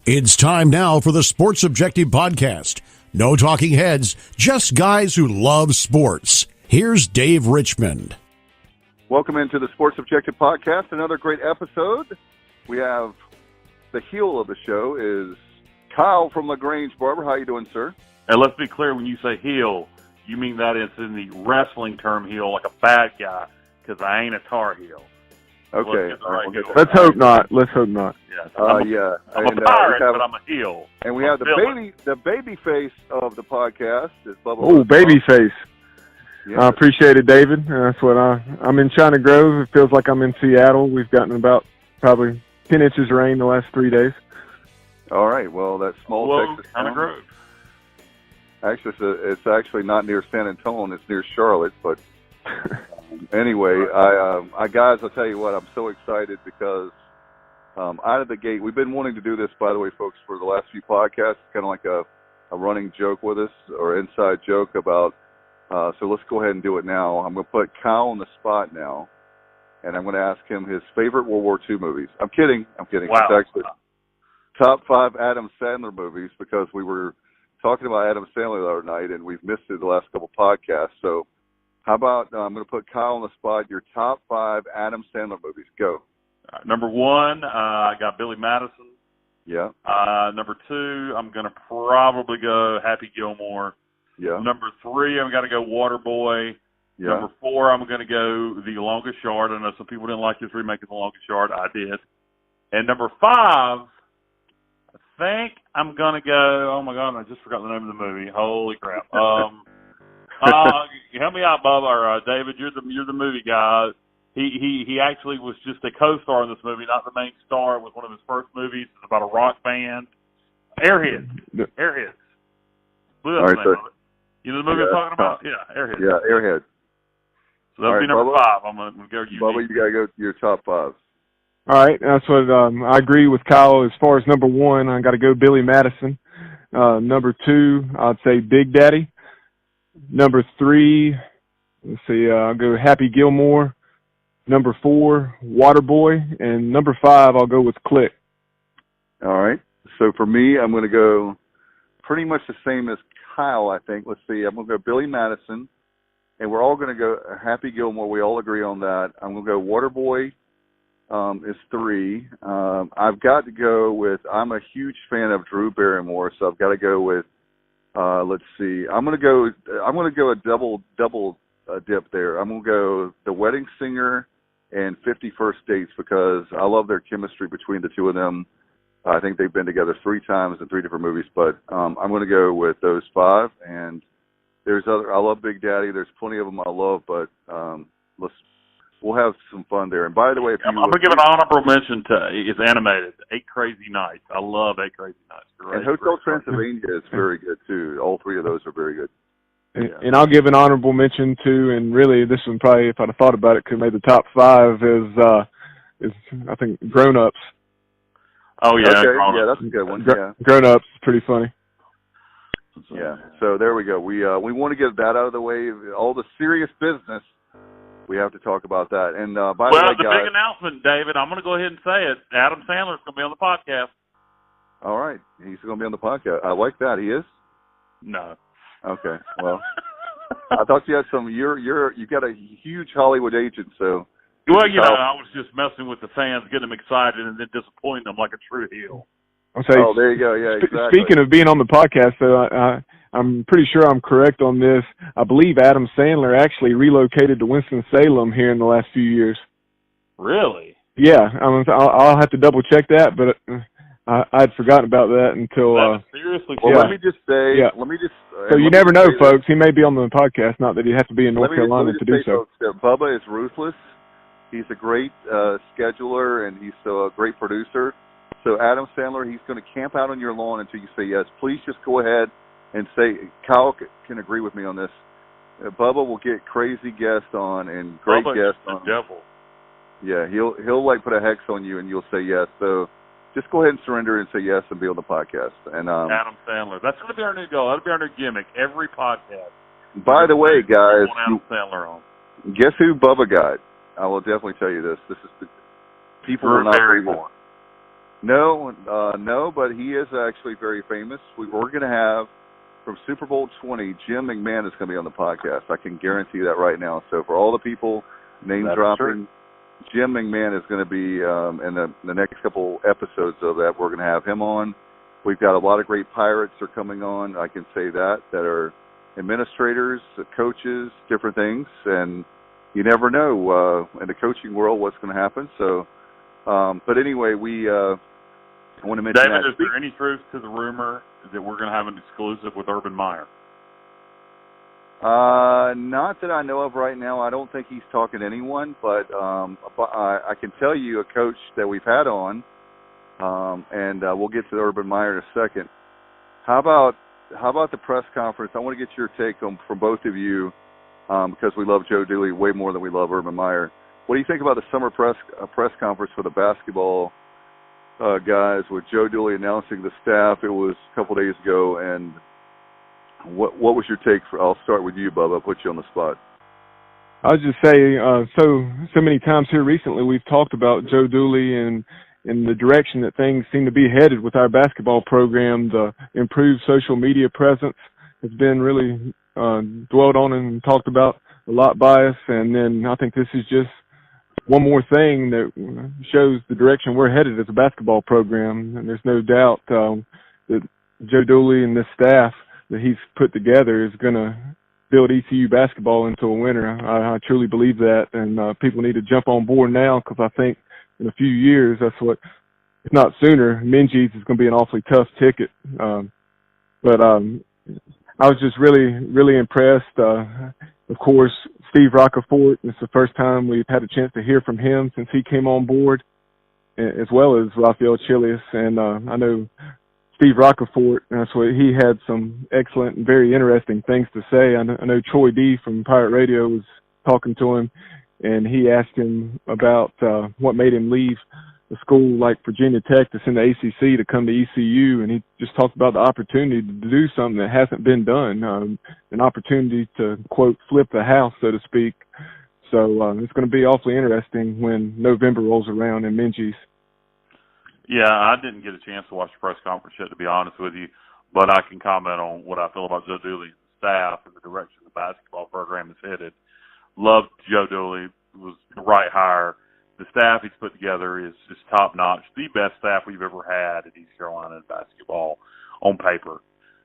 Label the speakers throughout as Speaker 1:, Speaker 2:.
Speaker 1: It's time now for the Sports Objective Podcast. No talking heads, just guys who love sports. Here's Dave Richmond.
Speaker 2: Welcome into the Sports Objective Podcast. Another great episode. We have the heel of the show is Kyle from LaGrange Barber. How you doing, sir?
Speaker 3: And let's be clear, when you say heel, you mean that it's in the wrestling term heel, like a bad guy, because I ain't a Tar Heel.
Speaker 2: Okay.
Speaker 4: Let's hope not. Let's hope not.
Speaker 3: Yes.
Speaker 2: I'm
Speaker 3: a pirate, but I'm a heel.
Speaker 2: And we have the baby face of the podcast is Bubba.
Speaker 4: Oh, baby face.
Speaker 2: Yeah.
Speaker 4: I appreciate it, David. That's what I'm in China Grove. It feels like I'm in Seattle. We've gotten about probably 10 inches of rain the last 3 days.
Speaker 2: All right. Well, that's small Texas.
Speaker 3: China Grove.
Speaker 2: Actually, it's actually not near San Antonio. It's near Charlotte, but. Anyway, guys, I'll tell you what, I'm so excited because out of the gate, we've been wanting to do this, by the way, folks, for the last few podcasts. It's kind of like a running joke with us or inside joke about, so let's go ahead and do it now. I'm going to put Kyle on the spot now, and I'm going to ask him his favorite World War II movies. I'm kidding.
Speaker 3: Wow.
Speaker 2: It's actually top 5 Adam Sandler movies because we were talking about Adam Sandler the other night, and we've missed it the last couple podcasts, so how about I'm going to put Kyle on the spot, your top 5 Adam Sandler movies. Go.
Speaker 3: Number 1, I got Billy Madison.
Speaker 2: Yeah.
Speaker 3: Number 2, I'm going to probably go Happy Gilmore.
Speaker 2: Yeah.
Speaker 3: Number 3, I'm going to go Waterboy.
Speaker 2: Yeah.
Speaker 3: Number 4, I'm going to go The Longest Yard. I know some people didn't like this remake of The Longest Yard. I did. And number 5, I think I'm going to go, oh, my God, I just forgot the name of the movie. Holy crap. Help me out, Bubba, or David. You're the movie guy. He actually was just a co-star in this movie, not the main star. It was one of his first movies. It's about a rock band. Airheads. All
Speaker 2: right, so,
Speaker 3: you know the movie I'm talking about? Yeah, Airheads.
Speaker 2: Yeah, Airheads.
Speaker 3: So that'll be number Bubba, 5. I'm going to go you.
Speaker 2: Bubba, you got to go to your top 5.
Speaker 4: All right, that's what I agree with Kyle. As far as number 1, I got to go Billy Madison. Number 2, I'd say Big Daddy. Number 3, let's see, I'll go Happy Gilmore. Number 4, Waterboy. And number 5, I'll go with Click.
Speaker 2: All right. So for me, I'm going to go pretty much the same as Kyle, I think. Let's see. I'm going to go Billy Madison. And we're all going to go Happy Gilmore. We all agree on that. I'm going to go Waterboy is 3. I've got to go with, I'm a huge fan of Drew Barrymore, so I've got to go with, let's see. I'm gonna go a double dip there. I'm gonna go The Wedding Singer and 50 First Dates because I love their chemistry between the two of them. I think they've been together 3 times in 3 different movies, but I'm gonna go with those 5. And there's other. I love Big Daddy. There's plenty of them I love, but we'll have some fun there. And by the way,
Speaker 3: I'm going to give an honorable mention to it's animated, 8 Crazy Nights. I love 8 Crazy Nights.
Speaker 2: And Hotel Transylvania is very good, too. All 3 of those are very good.
Speaker 4: And I'll give an honorable mention, too, and really this one probably, if I'd have thought about it, could have made the top 5 is I think, Grown Ups.
Speaker 3: Oh, yeah.
Speaker 2: Okay. Yeah, that's a good one.
Speaker 4: Grown Ups is pretty funny.
Speaker 2: Yeah, so there we go. We want to get that out of the way. All the serious business. We have to talk about that. And by the way,
Speaker 3: the
Speaker 2: guys,
Speaker 3: big announcement, David, I'm going to go ahead and say it. Adam Sandler's going to be on the podcast.
Speaker 2: All right. He's going to be on the podcast. I like that. He is?
Speaker 3: No.
Speaker 2: Okay. Well, I thought you had some. You got a huge Hollywood agent, so.
Speaker 3: Well, I was just messing with the fans, getting them excited, and then disappointing them like a true heel.
Speaker 4: Oh,
Speaker 2: there you go. Yeah, exactly.
Speaker 4: Speaking of being on the podcast, I'm pretty sure I'm correct on this. I believe Adam Sandler actually relocated to Winston-Salem here in the last few years.
Speaker 3: Really?
Speaker 4: Yeah, I'll have to double check that, but I'd forgotten about that until.
Speaker 3: Seriously?
Speaker 2: Well,
Speaker 4: yeah.
Speaker 2: let me just say.
Speaker 4: Yeah.
Speaker 2: Let me just.
Speaker 4: So you never know, folks. He may be on the podcast. Not that he'd have to be in North Carolina to do so.
Speaker 2: Folks, Bubba is ruthless. He's a great scheduler, and he's a great producer. So Adam Sandler, he's going to camp out on your lawn until you say yes. Please just go ahead and say. Kyle can agree with me on this. Bubba will get crazy guests on and great guests on.
Speaker 3: The devil.
Speaker 2: Yeah, he'll like put a hex on you, and you'll say yes. So just go ahead and surrender and say yes and be on the podcast. And
Speaker 3: Adam Sandler. That's going to be our new goal. That'll be our new gimmick. Every podcast.
Speaker 2: By the way, guys,
Speaker 3: Adam Sandler on.
Speaker 2: Guess who Bubba got? I will definitely tell you this. This is the people will not believe it. No, but he is actually very famous. We're going to have, from Super Bowl 20, Jim McMahon is going to be on the podcast. I can guarantee that right now. So for all the people name-dropping, Jim McMahon is going to be in the next couple episodes of that. We're going to have him on. We've got a lot of great Pirates are coming on, I can say that are administrators, coaches, different things. And you never know in the coaching world what's going to happen. So, but anyway, I want to mention
Speaker 3: David,
Speaker 2: that.
Speaker 3: is there any truth to the rumor that we're going to have an exclusive with Urban Meyer?
Speaker 2: Not that I know of right now. I don't think he's talking to anyone, but I can tell you a coach that we've had on, and we'll get to Urban Meyer in a second. How about the press conference? I want to get your take from both of you, because we love Joe Dooley way more than we love Urban Meyer. What do you think about the summer press conference for the basketball guys with Joe Dooley announcing the staff? It was a couple days ago, and what was your take? I'll start with you, Bubba. I'll put you on the spot.
Speaker 4: I'll just say, so many times here recently we've talked about Joe Dooley and the direction that things seem to be headed with our basketball program. The improved social media presence has been really dwelled on and talked about a lot by us, and then I think this is just one more thing that shows the direction we're headed as a basketball program. And there's no doubt that Joe Dooley and this staff that he's put together is going to build ECU basketball into a winner. I truly believe that, and people need to jump on board now, because I think in a few years, that's what, if not sooner, Minji's is going to be an awfully tough ticket. But I was just really, really impressed. Of course, Steve Roccaforte, it's the first time we've had a chance to hear from him since he came on board, as well as Rafael Chilius. And I know Steve Roccaforte, that's what he had some excellent and very interesting things to say. I know Troy D from Pirate Radio was talking to him, and he asked him about what made him leave a school like Virginia Tech that's in the ACC to come to ECU, and he just talked about the opportunity to do something that hasn't been done, an opportunity to, quote, flip the house, so to speak. So it's going to be awfully interesting when November rolls around in Minji's.
Speaker 3: Yeah, I didn't get a chance to watch the press conference yet, to be honest with you, but I can comment on what I feel about Joe Dooley and the staff and the direction the basketball program is headed. Loved Joe Dooley. It was the right hire. The staff he's put together is top-notch, the best staff we've ever had at East Carolina in basketball on paper.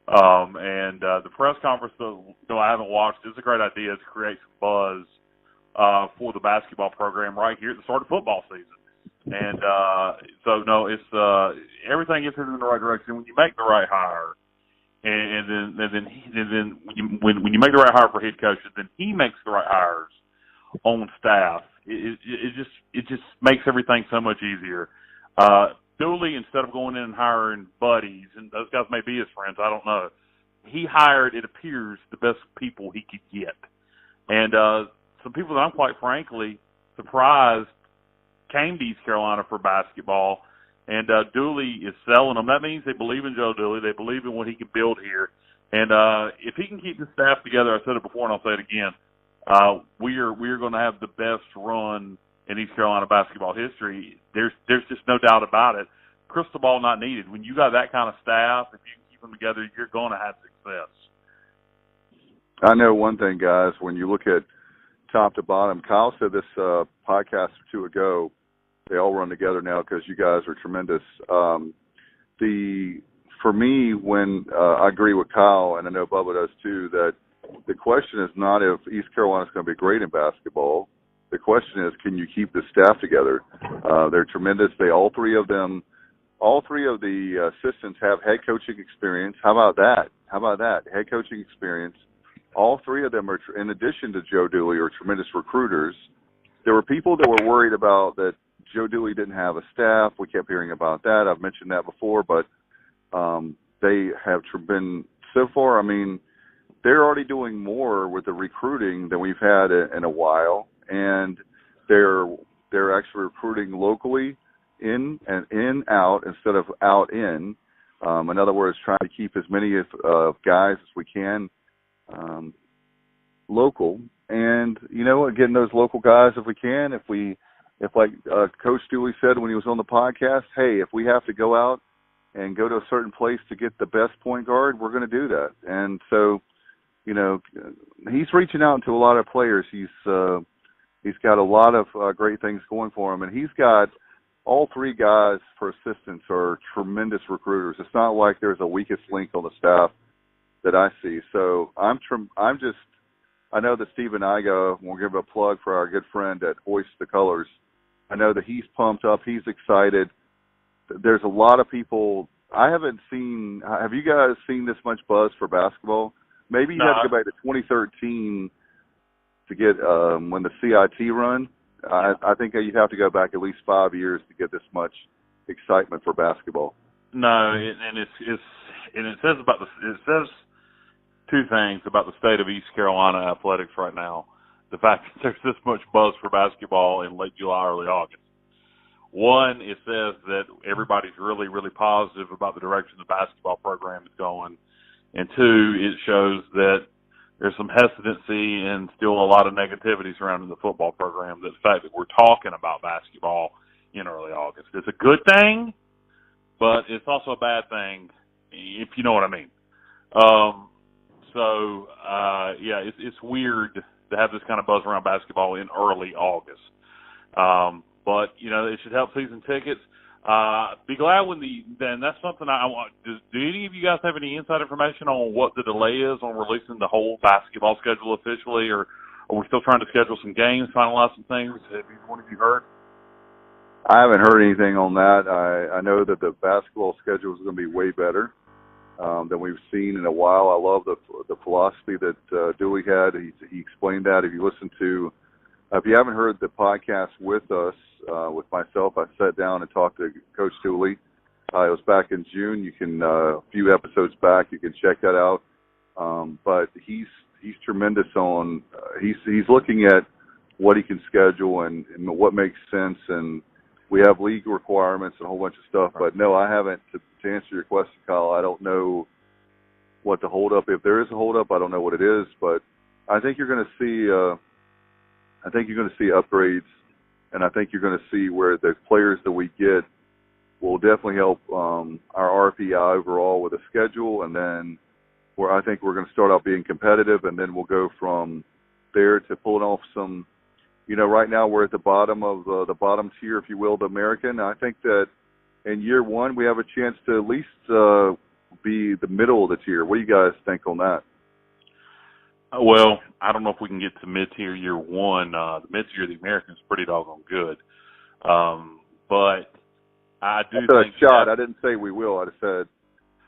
Speaker 3: And the press conference, though I haven't watched, is a great idea to create some buzz for the basketball program right here at the start of football season. And so, no, it's everything is headed in the right direction. When you make the right hire, and then when you make the right hire for head coaches, then he makes the right hires on staff. It just makes everything so much easier. Dooley, instead of going in and hiring buddies, and those guys may be his friends, I don't know, he hired, it appears, the best people he could get. And some people that I'm quite frankly surprised came to East Carolina for basketball, and Dooley is selling them. That means they believe in Joe Dooley. They believe in what he can build here. And if he can keep the staff together, I said it before and I'll say it again, we are going to have the best run in East Carolina basketball history. There's just no doubt about it. Crystal ball not needed. When you got that kind of staff, if you can keep them together, you're going to have success.
Speaker 2: I know one thing, guys. When you look at top to bottom, Kyle said this podcast or two ago, they all run together now because you guys are tremendous. For me, when I agree with Kyle, and I know Bubba does too, that the question is not if East Carolina is going to be great in basketball. The question is, can you keep the staff together? They're tremendous. All three of the assistants have head coaching experience. How about that? Head coaching experience. All three of them are, in addition to Joe Dooley, are tremendous recruiters. There were people that were worried about that Joe Dooley didn't have a staff. We kept hearing about that. I've mentioned that before, but they have been, so far, I mean, they're already doing more with the recruiting than we've had in a while, and they're actually recruiting locally in and in out instead of out in. In other words, trying to keep as many guys as we can local, and getting those local guys if we can. If we if like Coach Dooley said when he was on the podcast, hey, if we have to go out and go to a certain place to get the best point guard, we're going to do that. And so, you know, he's reaching out to a lot of players. He's got a lot of great things going for him, and he's got all three guys for assistants are tremendous recruiters. It's not like there's a weakest link on the staff that I see. So I know that Steve and we'll give a plug for our good friend at Hoist the Colors. I know that he's pumped up. He's excited. There's a lot of people. Have you guys seen this much buzz for basketball? Maybe you have to go back to 2013 to get when the CIT run. I think you'd have to go back at least 5 years to get this much excitement for basketball.
Speaker 3: No, and it says two things about the state of East Carolina athletics right now. The fact that there's this much buzz for basketball in late July, early August. One, it says that everybody's really, really positive about the direction the basketball program is going. And two, it shows that there's some hesitancy and still a lot of negativity surrounding the football program. The fact that we're talking about basketball in early August. It's a good thing, but it's also a bad thing, if you know what I mean. It's weird to have this kind of buzz around basketball in early August. But, you know, it should help season tickets. Be glad then that's something I want. Do any of you guys have any inside information on what the delay is on releasing the whole basketball schedule officially, or are we still trying to schedule some games, finalize some things? Have one of you heard?
Speaker 2: I haven't heard anything on that. I know that the basketball schedule is going to be way better than we've seen in a while. I love the philosophy that Dooley had. He explained that. If you haven't heard the podcast with us, with myself, I sat down and talked to Coach Dooley. It was back in June. You can a few episodes back. You can check that out. But he's tremendous on. He's looking at what he can schedule and what makes sense. And we have league requirements and a whole bunch of stuff. But no, I haven't. To answer your question, Kyle, I don't know what the holdup. If there is a holdup, I don't know what it is. But I think you're going to see. I think you're going to see upgrades, and I think you're going to see where the players that we get will definitely help our RPI overall with a schedule, and then where I think we're going to start out being competitive, and then we'll go from there to pulling off some. You know, right now we're at the bottom of the bottom tier, if you will, the American. I think that in year one we have a chance to at least be the middle of the tier. What do you guys think on that?
Speaker 3: Well, I don't know if we can get to mid-tier year one. The mid-tier of the American is pretty doggone good. But I do think
Speaker 2: a shot. I didn't say we will. I just said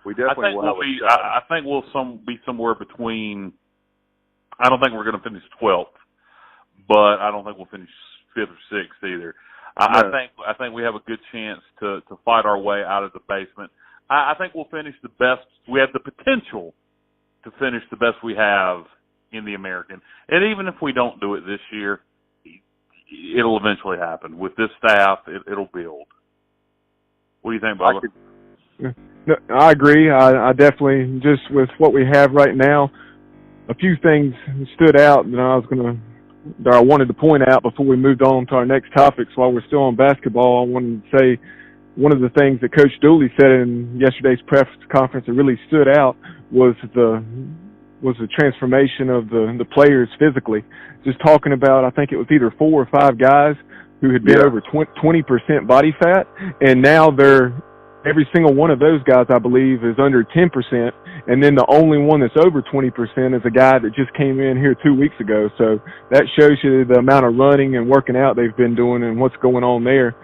Speaker 2: we definitely will have a shot.
Speaker 3: I think we'll be somewhere between – I don't think we're going to finish 12th, but I don't think we'll finish 5th or 6th either. I think we have a good chance to fight our way out of the basement. I think we'll finish the best. We have the potential to finish the best we have in the American. And even if we don't do it this year, it'll eventually happen. With this staff, it'll build. What do you think, Bubba?
Speaker 4: No, I agree. I definitely, just with what we have right now, a few things stood out that I wanted to point out before we moved on to our next topics. While we're still on basketball, I wanted to say one of the things that Coach Dooley said in yesterday's press conference that really stood out was the transformation of the players physically. Just talking about, I think it was either 4 or 5 guys who had been over 20% body fat, and now every single one of those guys, I believe, is under 10%, and then the only one that's over 20% is a guy that just came in here 2 weeks ago. So that shows you the amount of running and working out they've been doing and what's going on there.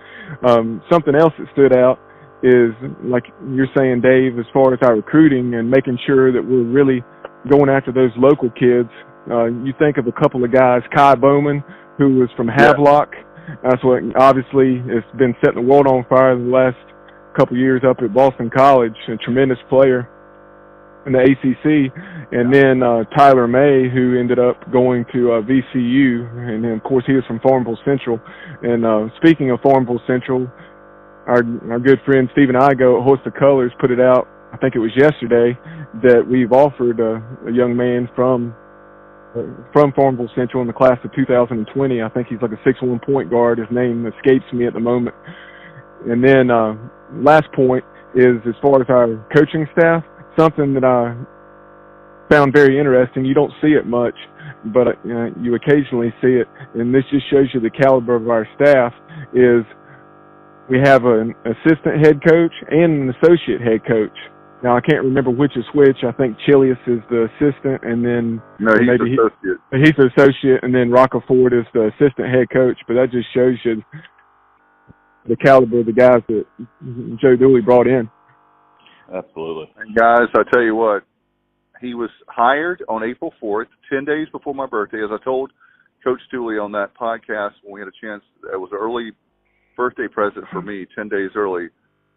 Speaker 4: Something else that stood out is, like you're saying, Dave, as far as our recruiting and making sure that we're really going after those local kids. You think of a couple of guys, Kai Bowman, who was from Havelock. That's what obviously has been setting the world on fire the last couple of years up at Boston College, a tremendous player in the ACC. And then Tyler May, who ended up going to VCU. And then, of course, he was from Farmville Central. And speaking of Farmville Central, our good friend Stephen Igo at Hoist the Colors put it out, I think it was yesterday, that we've offered a young man from from Farmville Central in the class of 2020. I think he's like a 6'1" point guard. His name escapes me at the moment. And then last point is, as far as our coaching staff, something that I found very interesting. You don't see it much, but you occasionally see it, and this just shows you the caliber of our staff. Is we have an assistant head coach and an associate head coach. Now, I can't remember which is which. I think Chilius is the assistant, and then he's the associate, and then Rocco Ford is the assistant head coach. But that just shows you the caliber of the guys that Joe Dooley brought in.
Speaker 3: Absolutely.
Speaker 2: And guys, I tell you what, he was hired on April 4th, 10 days before my birthday. As I told Coach Dooley on that podcast when we had a chance, it was an early birthday present for me, 10 days early.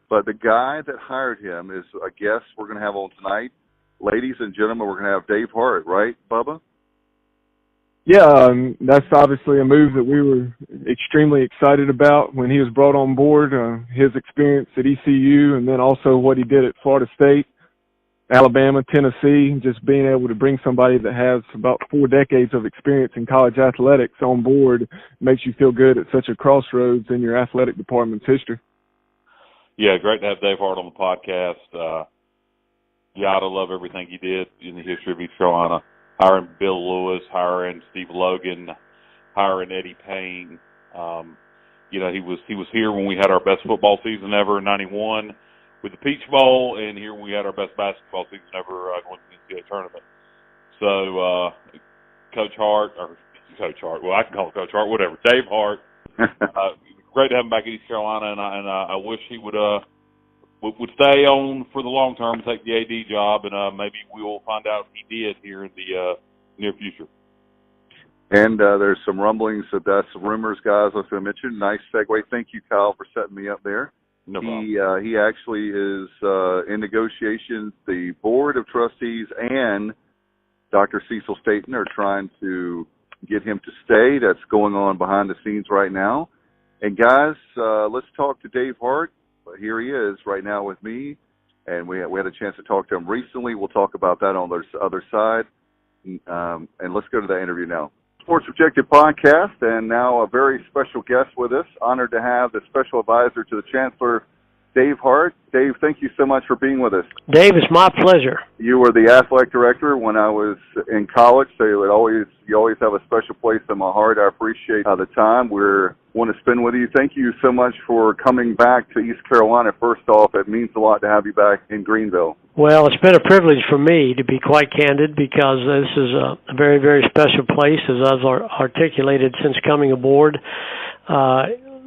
Speaker 2: But the guy that hired him is a guest we're going to have on tonight. Ladies and gentlemen, we're going to have Dave Hart, right, Bubba?
Speaker 4: Yeah, that's obviously a move that we were extremely excited about when he was brought on board. His experience at ECU, and then also what he did at Florida State, Alabama, Tennessee, just being able to bring somebody that has about 4 decades of experience in college athletics on board makes you feel good at such a crossroads in your athletic department's history.
Speaker 3: Yeah, great to have Dave Hart on the podcast. I love everything he did in the history of East Carolina. Hiring Bill Lewis, hiring Steve Logan, hiring Eddie Payne. He was here when we had our best football season ever in '91 with the Peach Bowl, and here when we had our best basketball season ever going to the NCAA tournament. So Coach Hart, well, I can call him Coach Hart, whatever. Dave Hart. Great to have him back in East Carolina, and I wish he would stay on for the long term, take the AD job, and maybe we will find out if he did here in the near future.
Speaker 2: And there's some rumblings that that's rumors, guys. I was going to mention. Nice segue. Thank you, Kyle, for setting me up there.
Speaker 3: No problem.
Speaker 2: He actually is in negotiations. The Board of Trustees and Dr. Cecil Staten are trying to get him to stay. That's going on behind the scenes right now. And, guys, let's talk to Dave Hart. Here he is right now with me, and we had a chance to talk to him recently. We'll talk about that on the other side. And let's go to the interview now. Sports Objective Podcast, and now a very special guest with us. Honored to have the special advisor to the Chancellor, Dave Hart. Dave, thank you so much for being with us.
Speaker 5: Dave, it's my pleasure.
Speaker 2: You were the athletic director when I was in college, so you always have a special place in my heart. I appreciate the time we want to spend with you. Thank you so much for coming back to East Carolina. First off, it means a lot to have you back in Greenville.
Speaker 5: Well, it's been a privilege for me, to be quite candid, because this is a very, very special place, as I've articulated since coming aboard.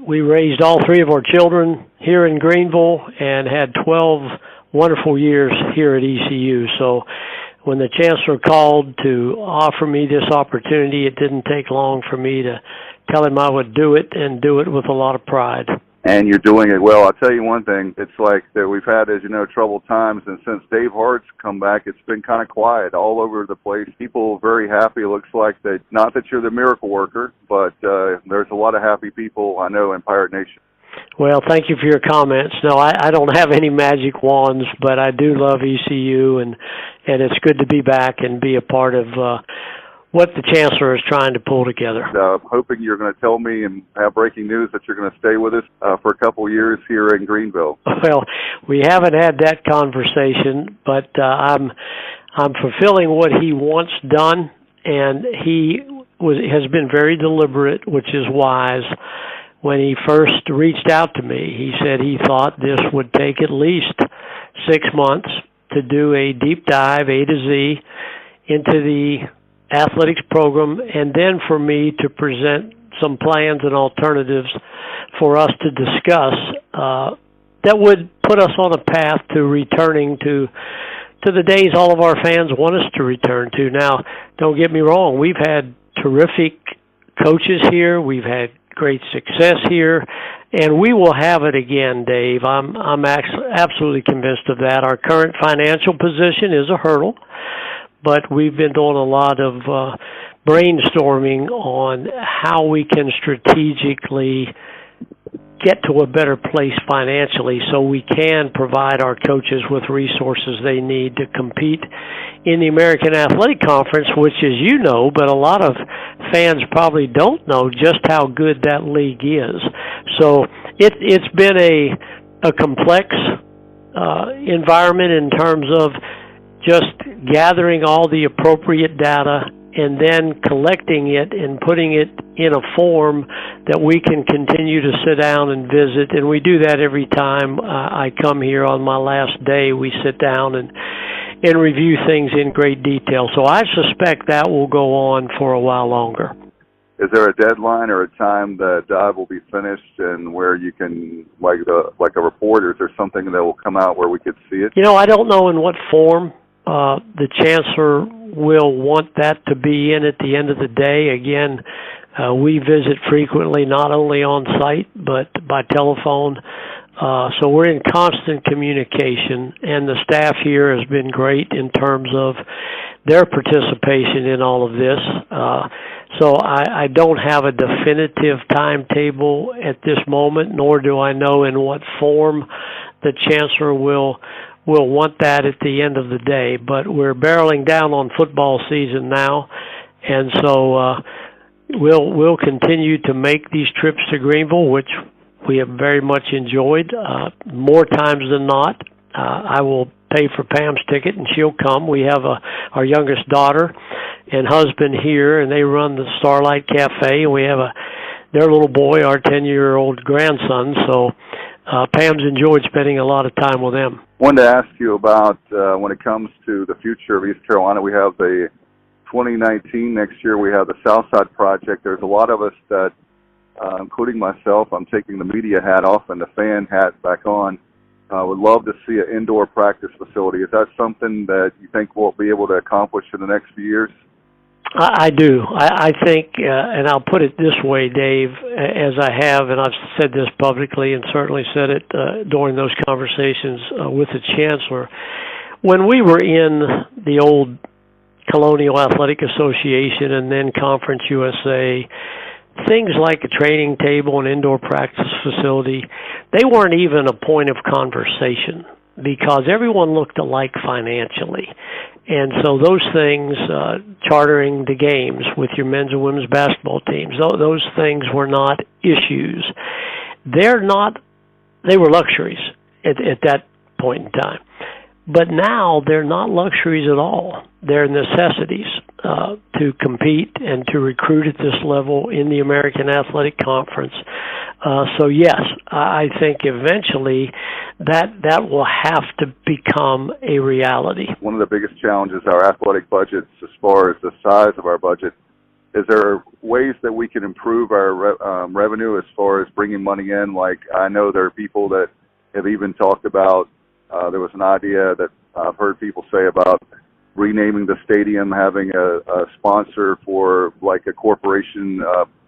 Speaker 5: We raised all 3 of our children here in Greenville and had 12 wonderful years here at ECU. So when the Chancellor called to offer me this opportunity, it didn't take long for me to tell him I would do it, and do it with a lot of pride.
Speaker 2: And you're doing it well. I'll tell you one thing. It's like that we've had, as you know, troubled times, and since Dave Hart's come back, it's been kind of quiet all over the place. People are very happy. It looks like that, not that you're the miracle worker, but there's a lot of happy people I know in Pirate Nation.
Speaker 5: Well, thank you for your comments. No, I don't have any magic wands, but I do love ECU, and it's good to be back and be a part of what the Chancellor is trying to pull together.
Speaker 2: I'm hoping you're going to tell me and have breaking news that you're going to stay with us for a couple of years here in Greenville.
Speaker 5: Well, we haven't had that conversation, but I'm fulfilling what he wants done, and he has been very deliberate, which is wise. When he first reached out to me, he said he thought this would take at least 6 months to do a deep dive, A to Z, into the athletics program, and then for me to present some plans and alternatives for us to discuss that would put us on a path to returning to the days all of our fans want us to return to. Now, don't get me wrong, we've had terrific coaches here, we've had great success here, and we will have it again, Dave. I'm absolutely convinced of that. Our current financial position is a hurdle, but we've been doing a lot of brainstorming on how we can strategically get to a better place financially so we can provide our coaches with resources they need to compete in the American Athletic Conference, which, as you know, but a lot of fans probably don't know just how good that league is. So it's been a complex environment in terms of just gathering all the appropriate data and then collecting it and putting it in a form that we can continue to sit down and visit. And we do that every time I come here on my last day. We sit down and review things in great detail. So I suspect that will go on for a while longer.
Speaker 2: Is there a deadline or a time that dive will be finished and where you can, like a report, or is there something that will come out where we could see it?
Speaker 5: You know, I don't know in what form the Chancellor will want that to be in at the end of the day. Again, we visit frequently, not only on site, but by telephone. So we're in constant communication, and the staff here has been great in terms of their participation in all of this. So I don't have a definitive timetable at this moment, nor do I know in what form the Chancellor will want that at the end of the day. But we're barreling down on football season now, and so we'll continue to make these trips to Greenville, which we have very much enjoyed. More times than not, I will pay for Pam's ticket, and she'll come. We have our youngest daughter and husband here, and they run the Starlight Cafe, and we have their little boy, our 10-year-old grandson. So Pam's enjoyed spending a lot of time with them.
Speaker 2: Wanted to ask you about when it comes to the future of East Carolina. We have the 2019 next year. We have the Southside Project. There's a lot of us that, including myself, I'm taking the media hat off and the fan hat back on. Would love to see an indoor practice facility. Is that something that you think we'll be able to accomplish in the next few years?
Speaker 5: I do. I think, and I'll put it this way, Dave, as I have, and I've said this publicly and certainly said it during those conversations with the Chancellor. When we were in the old Colonial Athletic Association and then Conference USA, things like a training table and indoor practice facility, they weren't even a point of conversation because everyone looked alike financially. And so those things, chartering the games with your men's and women's basketball teams, those things were not issues. They were luxuries at that point in time. But now they're not luxuries at all. They're necessities to compete and to recruit at this level in the American Athletic Conference. So yes, I think eventually that will have to become a reality.
Speaker 2: One of the biggest challenges our athletic budgets, as far as the size of our budget, is there ways that we can improve our revenue as far as bringing money in? Like, I know there are people that have even talked about, there was an idea that I've heard people say about renaming the stadium, having a sponsor for like a corporation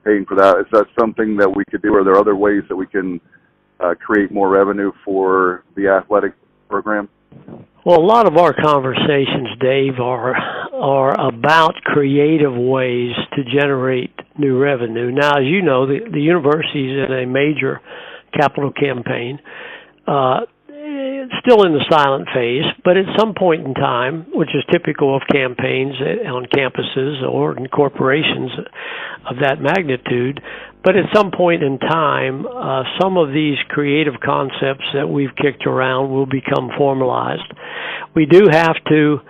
Speaker 2: paying for that. Is that something that we could do? Are there other ways that we can create more revenue for the athletic program?
Speaker 5: Well, a lot of our conversations, Dave, are about creative ways to generate new revenue. Now, as you know, the university is in a major capital campaign. It's still in the silent phase, but at some point in time, which is typical of campaigns on campuses or in corporations of that magnitude, but at some point in time, some of these creative concepts that we've kicked around will become formalized. We do have to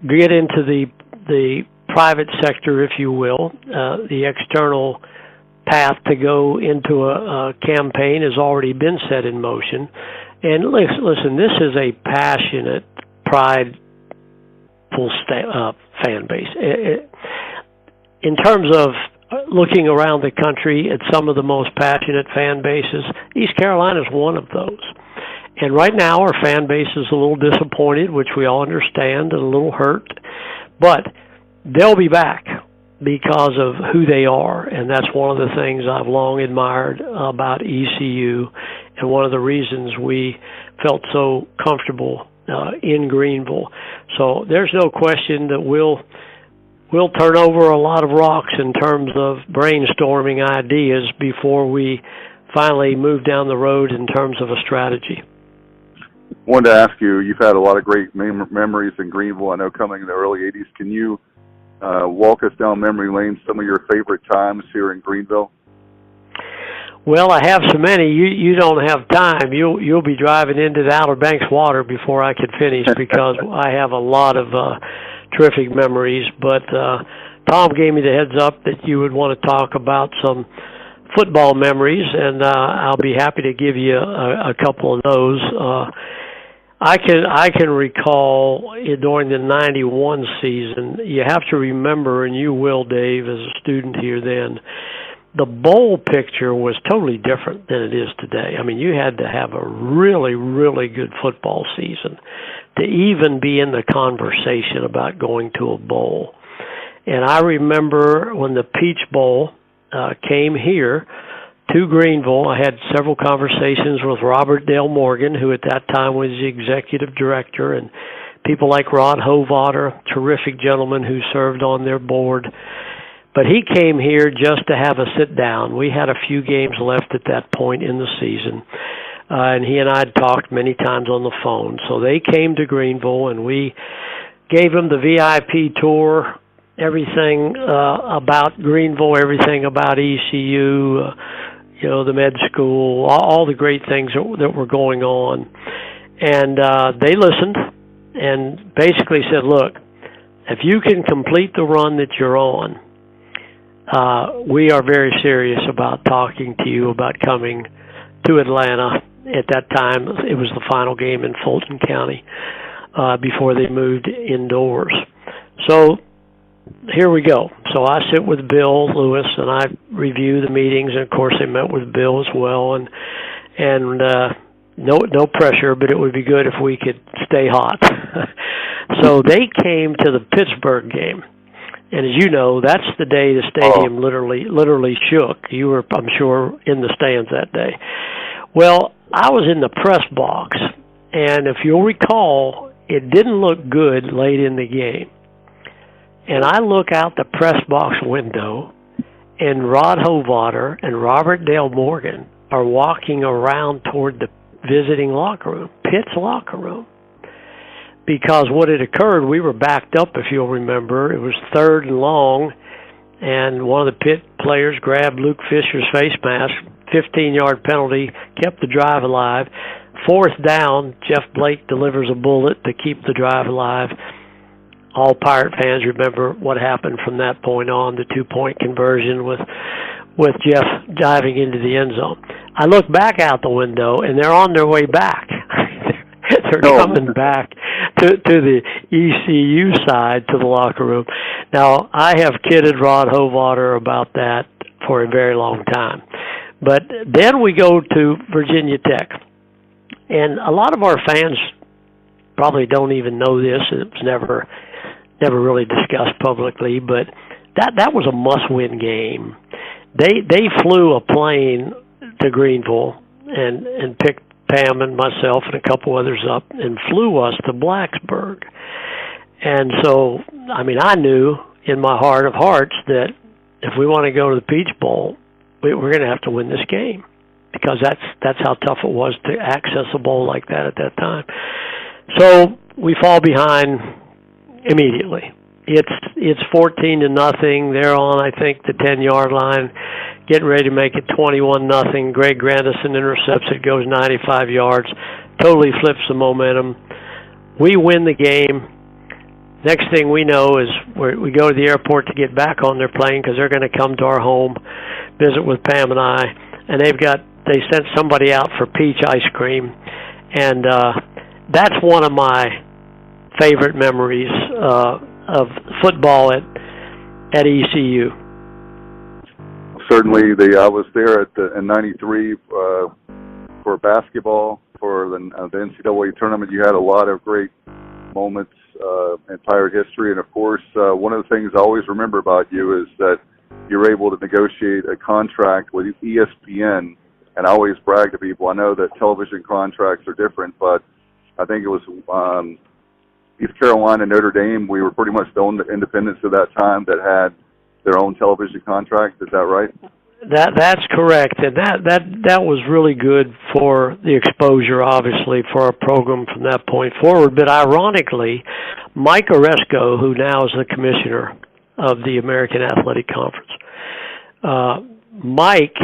Speaker 5: get into the private sector, if you will. The external path to go into a campaign has already been set in motion. And listen, this is a passionate, prideful fan base. In terms of looking around the country at some of the most passionate fan bases, East Carolina is one of those. And right now our fan base is a little disappointed, which we all understand, and a little hurt. But they'll be back because of who they are, and that's one of the things I've long admired about ECU, and one of the reasons we felt so comfortable in Greenville. So there's no question that we'll turn over a lot of rocks in terms of brainstorming ideas before we finally move down the road in terms of a strategy.
Speaker 2: I wanted to ask you, you've had a lot of great memories in Greenville. I know coming in the early 80s. Can you walk us down memory lane, some of your favorite times here in Greenville?
Speaker 5: Well, I have so many. You don't have time. You'll be driving into the Outer Banks water before I can finish because I have a lot of terrific memories. But Tom gave me the heads up that you would want to talk about some football memories, and I'll be happy to give you a couple of those. I can recall during the 91 season, you have to remember, and you will, Dave, as a student here then, the bowl picture was totally different than it is today. I mean, you had to have a really, really good football season to even be in the conversation about going to a bowl. And I remember when the Peach Bowl came here to Greenville, I had several conversations with Robert Dale Morgan, who at that time was the executive director, and people like Rod Hovater, a terrific gentleman who served on their board. But he came here just to have a sit down. We had a few games left at that point in the season, and he and I had talked many times on the phone. So they came to Greenville, and we gave them the VIP tour, everything about Greenville, everything about ECU, the med school, all the great things that were going on. And they listened and basically said, look, if you can complete the run that you're on, we are very serious about talking to you about coming to Atlanta. At that time, it was the final game in Fulton County before they moved indoors. So here we go. So I sit with Bill Lewis, and I review the meetings, and of course they met with Bill as well. And no pressure, but it would be good if we could stay hot. So they came to the Pittsburgh game. And as you know, that's the day the stadium literally shook. You were, I'm sure, in the stands that day. Well, I was in the press box, and if you'll recall, it didn't look good late in the game. And I look out the press box window, and Rod Hovater and Robert Dale Morgan are walking around toward the visiting locker room, Pitt's locker room. Because what had occurred, we were backed up, if you'll remember. It was 3rd and long, and one of the Pitt players grabbed Luke Fisher's face mask, 15-yard penalty, kept the drive alive. 4th down, Jeff Blake delivers a bullet to keep the drive alive. All Pirate fans remember what happened from that point on, the 2-point conversion with Jeff diving into the end zone. I look back out the window, and they're on their way back. They're coming back to the ECU side, to the locker room. Now, I have kidded Rod Hovater about that for a very long time. But then we go to Virginia Tech. And a lot of our fans probably don't even know this. It was never really discussed publicly, but that was a must-win game. They flew a plane to Greenville and picked Pam and myself and a couple others up and flew us to Blacksburg. And so, I mean, I knew in my heart of hearts that if we want to go to the Peach Bowl, we're going to have to win this game, because that's how tough it was to access a bowl like that at that time. So we fall behind immediately. It's 14-0. They're on, I think, the 10-yard line, getting ready to make it 21-0. Greg Grandison intercepts it, goes 95 yards, totally flips the momentum. We win the game. Next thing we know is we go to the airport to get back on their plane, because they're going to come to our home, visit with Pam and I, and they sent somebody out for peach ice cream, and that's one of my favorite memories of football at ECU.
Speaker 2: Certainly, I was there in '93 for basketball for the NCAA tournament. You had a lot of great moments in Pirate history, and of course, one of the things I always remember about you is that you were able to negotiate a contract with ESPN. And I always brag to people, I know that television contracts are different, but I think it was East Carolina, Notre Dame, we were pretty much the only independents at that time that had their own television contract. Is that right?
Speaker 5: That's correct, and that was really good for the exposure, obviously, for our program from that point forward. But ironically, Mike Oresco, who now is the commissioner of the American Athletic Conference, Mike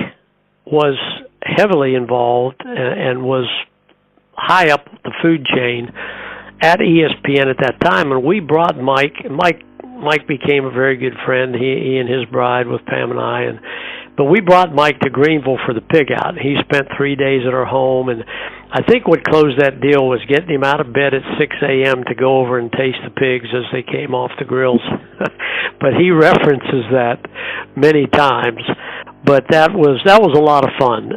Speaker 5: was heavily involved and was high up the food chain at ESPN at that time, and we brought Mike. Mike became a very good friend. He and his bride with Pam and I, but we brought Mike to Greenville for the pig out. He spent 3 days at our home, and I think what closed that deal was getting him out of bed at 6 a.m. to go over and taste the pigs as they came off the grills. But he references that many times. But that was a lot of fun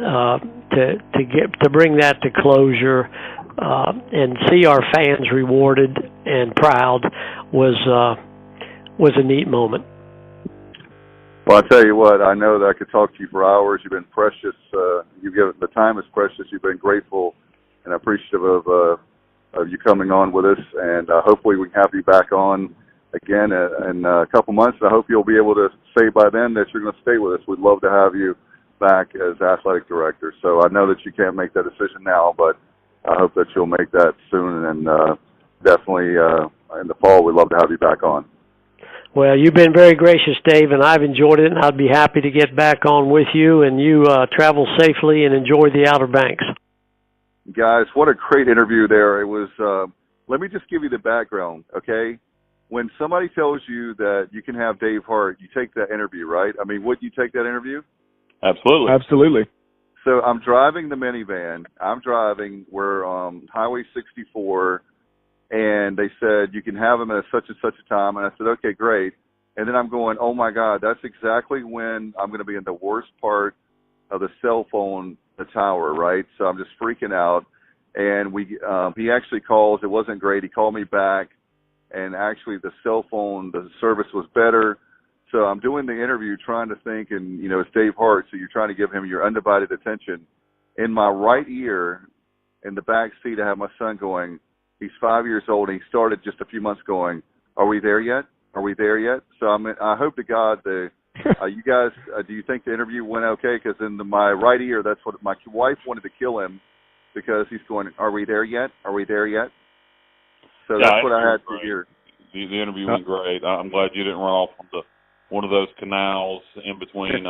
Speaker 5: to bring that to closure and see our fans rewarded and proud was a neat moment.
Speaker 2: Well, I tell you what, I know that I could talk to you for hours. You've been precious. The time is precious. You've been grateful and appreciative of you coming on with us. And hopefully we can have you back on again in a couple months. And I hope you'll be able to say by then that you're going to stay with us. We'd love to have you back as athletic director. So I know that you can't make that decision now, but I hope that you'll make that soon. And definitely in the fall, we'd love to have you back on.
Speaker 5: Well, you've been very gracious, Dave, and I've enjoyed it, and I'd be happy to get back on with you, and you travel safely and enjoy the Outer Banks.
Speaker 2: Guys, what a great interview there. It was, let me just give you the background, okay? When somebody tells you that you can have Dave Hart, you take that interview, right? I mean, would you take that interview?
Speaker 3: Absolutely.
Speaker 4: Absolutely.
Speaker 2: So I'm driving the minivan. We're on Highway 64, and they said, you can have him at such and such a time. And I said, okay, great. And then I'm going, oh, my God, that's exactly when I'm going to be in the worst part of the cell phone, the tower, right? So I'm just freaking out. And he actually calls. It wasn't great. He called me back, and actually the cell phone, the service was better. So I'm doing the interview trying to think, and, it's Dave Hart, so you're trying to give him your undivided attention. In my right ear, in the back seat, I have my son going, he's 5 years old, and he started just a few months going, are we there yet? Are we there yet? So I hope to God you guys, do you think the interview went okay? Because in my right ear, that's what my wife wanted to kill him because he's going, are we there yet? Are we there yet? So yeah, that's what I had to hear.
Speaker 3: The interview went great. I'm glad you didn't run off onto one of those canals in between the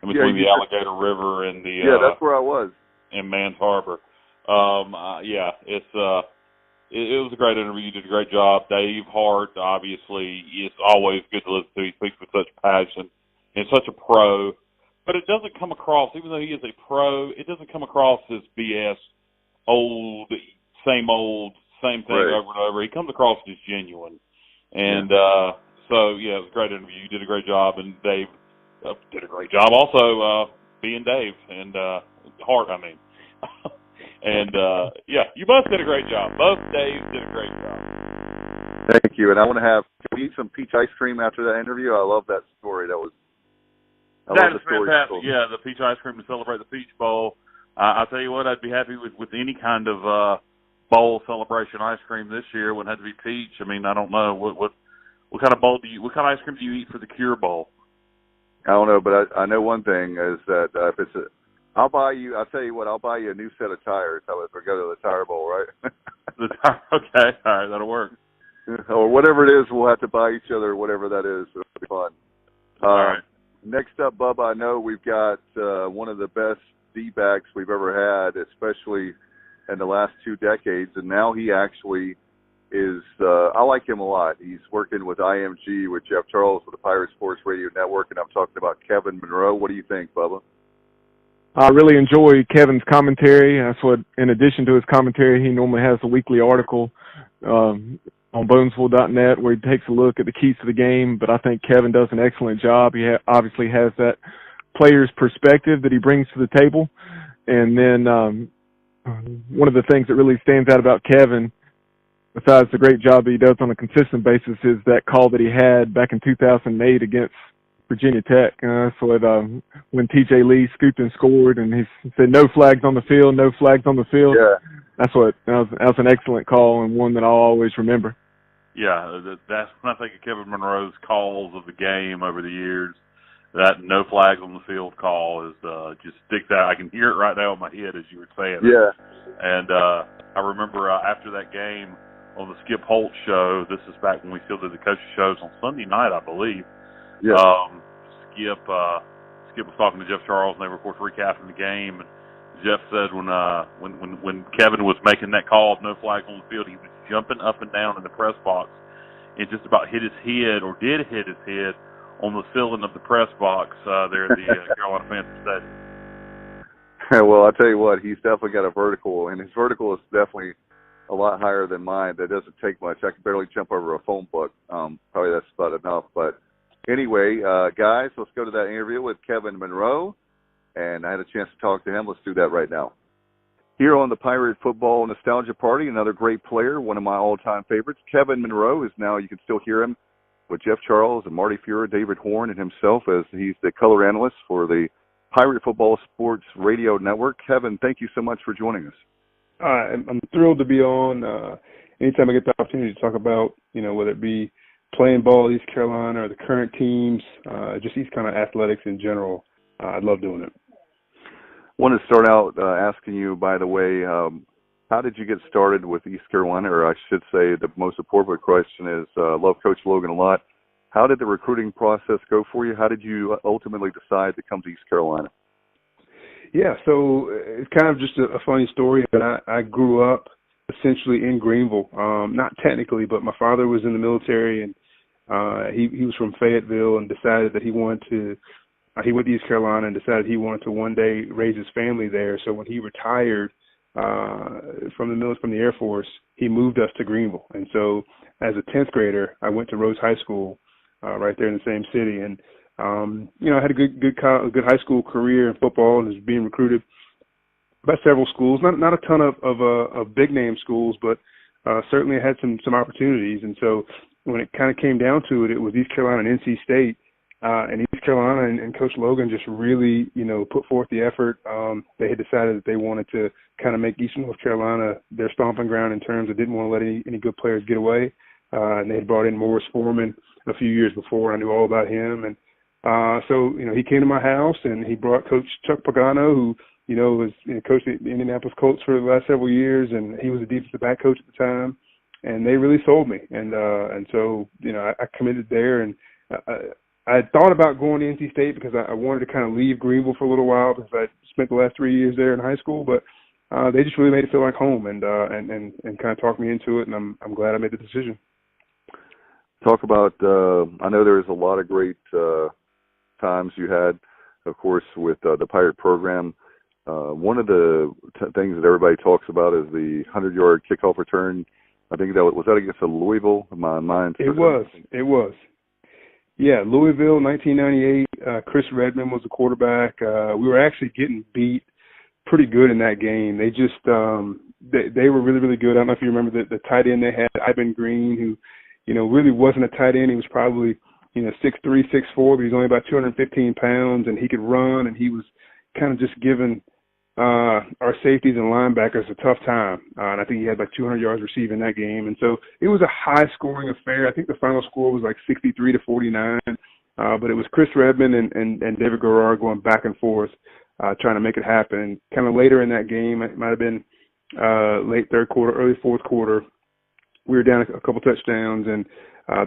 Speaker 3: Alligator River and the
Speaker 2: that's where I was
Speaker 3: in Mans Harbor. It was a great interview. You did a great job. Dave Hart, obviously, is always good to listen to. He speaks with such passion and such a pro. But it doesn't come across, even though he is a pro, it doesn't come across as BS, same thing
Speaker 2: right.
Speaker 3: over and over. He comes across as genuine. And so, it was a great interview. You did a great job, and Dave did a great job also being Dave and Hart, I mean. And, you both did a great job. Both Daves did a great job.
Speaker 2: Thank you. And I want to can we eat some peach ice cream after that interview? I love that story. That is
Speaker 3: fantastic. Yeah, the peach ice cream to celebrate the Peach Bowl. I'll tell you what, I'd be happy with any kind of bowl celebration ice cream this year. It wouldn't have to be peach. I mean, I don't know. What kind of bowl what kind of ice cream do you eat for the Cure Bowl?
Speaker 2: I don't know, but I know one thing is that if it's I'll buy you a new set of tires. I would go to the Tire Bowl, right?
Speaker 3: Okay, all right, that'll work.
Speaker 2: Or whatever it is, we'll have to buy each other whatever that is. It'll be fun.
Speaker 3: All right.
Speaker 2: Next up, Bubba, I know we've got one of the best D-backs we've ever had, especially in the last 2 decades, and now he actually is, I like him a lot. He's working with IMG, with Jeff Charles, with the Pirate Sports Radio Network, and I'm talking about Kevin Monroe. What do you think, Bubba?
Speaker 4: I really enjoy Kevin's commentary. That's what, in addition to his commentary, he normally has a weekly article on Bonesville.net where he takes a look at the keys to the game. But I think Kevin does an excellent job. He obviously has that player's perspective that he brings to the table. And then one of the things that really stands out about Kevin, besides the great job that he does on a consistent basis, is that call that he had back in 2008 against Virginia Tech. So when T.J. Lee scooped and scored, and he said, "No flags on the field, no flags on the field."
Speaker 2: Yeah,
Speaker 4: that was an excellent call and one that I'll always remember.
Speaker 3: Yeah, that's when I think of Kevin Monroe's calls of the game over the years. that no flags on the field call is just sticks out. I can hear it right now in my head as you were saying it.
Speaker 2: Yeah.
Speaker 3: And I remember after that game on the Skip Holt show, this is back when we still did the coaches shows on Sunday night, I believe.
Speaker 2: Yeah.
Speaker 3: Skip was talking to Jeff Charles, and they were, of course, recapping the game. And Jeff said when Kevin was making that call of no flags on the field, he was jumping up and down in the press box and just about hit his head, or did hit his head, on the ceiling of the press box there at the Carolina Panthers Stadium.
Speaker 2: Well, I'll tell you what, he's definitely got a vertical, and his vertical is definitely a lot higher than mine. That doesn't take much. I can barely jump over a phone book. Probably that's about enough. But anyway, guys, let's go to that interview with Kevin Monroe. And I had a chance to talk to him. Let's do that right now. Here on the Pirate Football Nostalgia Party, another great player, one of my all-time favorites. Kevin Monroe is now, you can still hear him with Jeff Charles and Marty Feurer, David Horn, and himself as he's the color analyst for the Pirate Football Sports Radio Network. Kevin, thank you so much for joining us.
Speaker 6: I'm thrilled to be on. Anytime I get the opportunity to talk about, whether it be playing ball at East Carolina or the current teams, just East Carolina athletics in general, I love doing it.
Speaker 2: I want to start out asking you, by the way, how did you get started with East Carolina? Or I should say the most appropriate question is, love Coach Logan a lot. How did the recruiting process go for you? How did you ultimately decide to come to East Carolina?
Speaker 6: Yeah, so it's kind of just a funny story. But I grew up essentially in Greenville. Not technically, but my father was in the military, and he was from Fayetteville, and decided that he went to East Carolina and decided he wanted to one day raise his family there. So when he retired from the Air Force, he moved us to Greenville. And so as a 10th grader, I went to Rose High School right there in the same city, and I had a good high school career in football and was being recruited by several schools. Not a ton of big name schools, but certainly I had some opportunities. And so when it kind of came down to it, it was East Carolina and NC State. And East Carolina and Coach Logan just really, put forth the effort. They had decided that they wanted to kind of make Eastern North Carolina their stomping ground in terms of didn't want to let any good players get away. And they had brought in Morris Foreman a few years before. I knew all about him. And so he came to my house, and he brought Coach Chuck Pagano, who, was coached the Indianapolis Colts for the last several years, and he was a defensive back coach at the time. And they really sold me. And so, I committed there, and I had thought about going to NC State because I wanted to kind of leave Greenville for a little while because I spent the last 3 years there in high school, but they just really made it feel like home and kind of talked me into it, and I'm glad I made the decision.
Speaker 2: Talk about, I know there's a lot of great times you had, of course, with the Pirate program. One of the things that everybody talks about is the 100-yard kickoff return. I think was that against Louisville? My mind.
Speaker 6: It was. Yeah, Louisville, 1998. Chris Redmond was the quarterback. We were actually getting beat pretty good in that game. They just they were really, really good. I don't know if you remember the tight end they had, Ivan Green, who really wasn't a tight end. He was probably 6'3", 6'4", but he was only about 215 pounds, and he could run, and he was kind of just giving our safeties and linebackers a tough time. And I think he had like 200 yards receiving that game. And so it was a high-scoring affair. I think the final score was like 63-49. But it was Chris Redmond and David Garrard going back and forth trying to make it happen. And kind of later in that game, it might have been late third quarter, early fourth quarter, we were down a couple touchdowns, and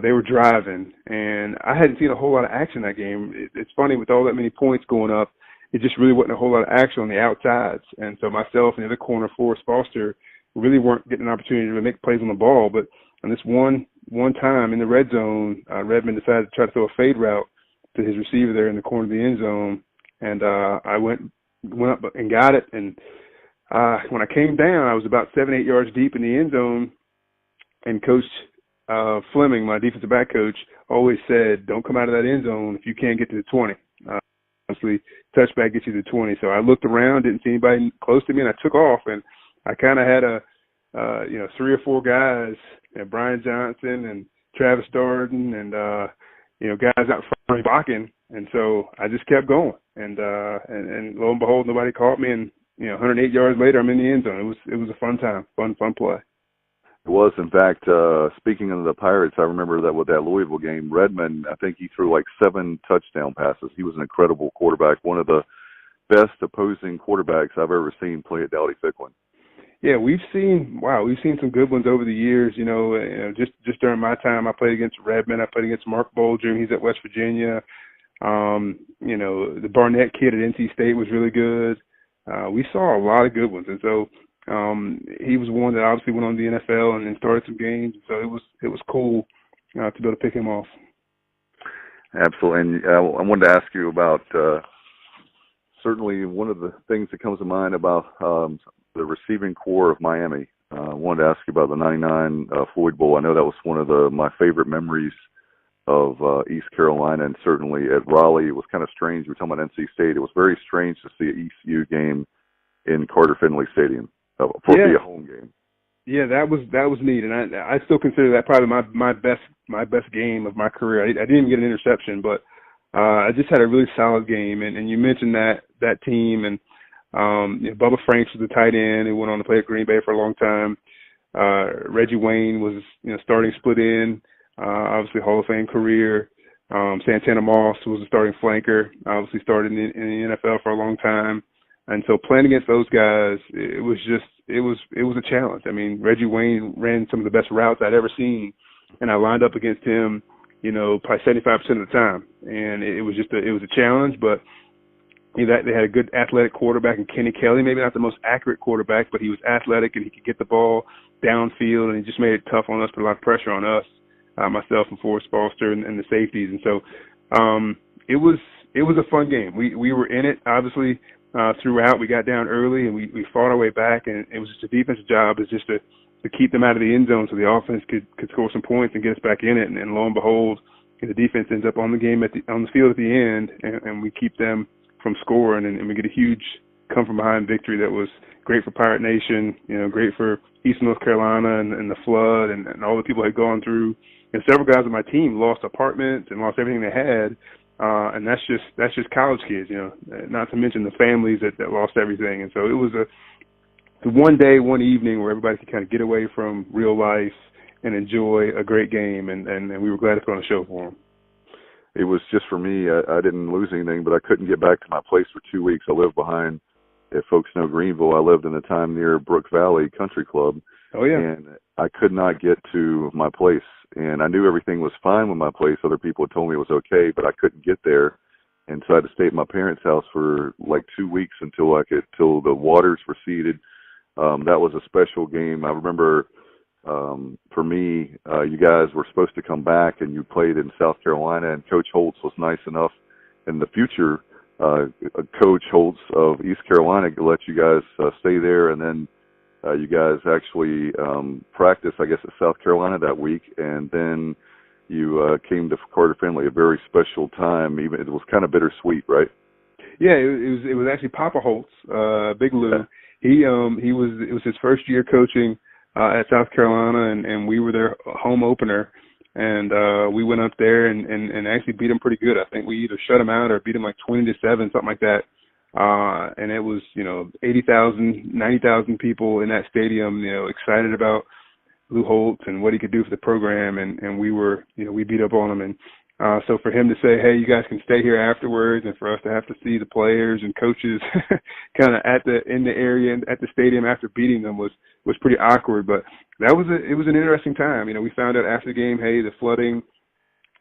Speaker 6: they were driving. And I hadn't seen a whole lot of action that game. It's funny, with all that many points going up, it just really wasn't a whole lot of action on the outsides. And so myself and the other corner, Forrest Foster, really weren't getting an opportunity to make plays on the ball. But on this one time in the red zone, Redmond decided to try to throw a fade route to his receiver there in the corner of the end zone. And I went up and got it. And when I came down, I was about 7-8 yards deep in the end zone. And Coach Fleming, my defensive back coach, always said, don't come out of that end zone if you can't get to the 20. Honestly, touchback gets you to 20. So I looked around, didn't see anybody close to me, and I took off. And I kind of had 3 or 4 guys, Brian Johnson and Travis Darden and guys out front blocking. And so I just kept going. And lo and behold, nobody caught me. And 108 yards later, I'm in the end zone. It was a fun time, fun play.
Speaker 2: It was, in fact, speaking of the Pirates, I remember that with that Louisville game, Redmond, I think he threw like 7 touchdown passes. He was an incredible quarterback, one of the best opposing quarterbacks I've ever seen play at Dowdy-Ficklen.
Speaker 6: Yeah, we've seen some good ones over the years. Just during my time, I played against Redmond. I played against Mark Boldrum. He's at West Virginia. The Barnett kid at NC State was really good. We saw a lot of good ones, and so he was one that obviously went on to the NFL and then started some games. So it was cool to be able to pick him off.
Speaker 2: Absolutely, and I wanted to ask you about certainly one of the things that comes to mind about the receiving core of Miami. I wanted to ask you about the '99 Floyd Bowl. I know that was one of my favorite memories of East Carolina, and certainly at Raleigh, it was kind of strange. We were talking about NC State. It was very strange to see an ECU game in Carter Finley Stadium for a home game.
Speaker 6: Yeah, that was neat, and I still consider that probably my best game of my career. I didn't even get an interception, but I just had a really solid game. And you mentioned that team, and Bubba Franks was the tight end. He went on to play at Green Bay for a long time. Reggie Wayne was starting split end, obviously Hall of Fame career. Santana Moss was the starting flanker, obviously started in the NFL for a long time. And so playing against those guys, it was a challenge. I mean, Reggie Wayne ran some of the best routes I'd ever seen, and I lined up against him, probably 75% of the time. And it was a challenge, but they had a good athletic quarterback in Kenny Kelly, maybe not the most accurate quarterback, but he was athletic and he could get the ball downfield, and he just made it tough on us, put a lot of pressure on us, myself and Forrest Foster and the safeties. And so it was a fun game. We were in it, obviously. Throughout, we got down early and we fought our way back, and it was just a defensive job is just to keep them out of the end zone so the offense could score some points and get us back in it. And lo and behold, the defense ends up on the game on the field at the end, and we keep them from scoring, and we get a huge come from behind victory that was great for Pirate Nation, great for Eastern North Carolina and the flood and all the people had gone through. And several guys on my team lost apartments and lost everything they had. And that's just college kids, not to mention the families that lost everything. And so it was a one day, one evening where everybody could kind of get away from real life and enjoy a great game. And we were glad to put on a show for them.
Speaker 2: It was just for me, I didn't lose anything, but I couldn't get back to my place for 2 weeks. I lived behind, if folks know Greenville, I lived in the time near Brook Valley Country Club.
Speaker 6: Oh, yeah.
Speaker 2: And I could not get to my place. And I knew everything was fine with my place. Other people had told me it was okay, but I couldn't get there. And so I had to stay at my parents' house for like 2 weeks till the waters receded. That was a special game. I remember for me, you guys were supposed to come back and you played in South Carolina, and Coach Holtz was nice enough in the future, Coach Holtz of East Carolina to let you guys stay there, and then you guys actually practiced, I guess, at South Carolina that week, and then you came to Carter Finley, a very special time. Even it was kind of bittersweet, right?
Speaker 6: Yeah, it was actually Papa Holtz, Big Lou. Yeah. It was his first year coaching at South Carolina, and we were their home opener, and we went up there and actually beat them pretty good. I think we either shut them out or beat them like 20-7, something like that. And it was, 80,000, 90,000 people in that stadium, excited about Lou Holtz and what he could do for the program. And we were, we beat up on him. And so for him to say, hey, you guys can stay here afterwards, and for us to have to see the players and coaches kind of in the area and at the stadium after beating them was pretty awkward. But it was an interesting time. We found out after the game, hey, the flooding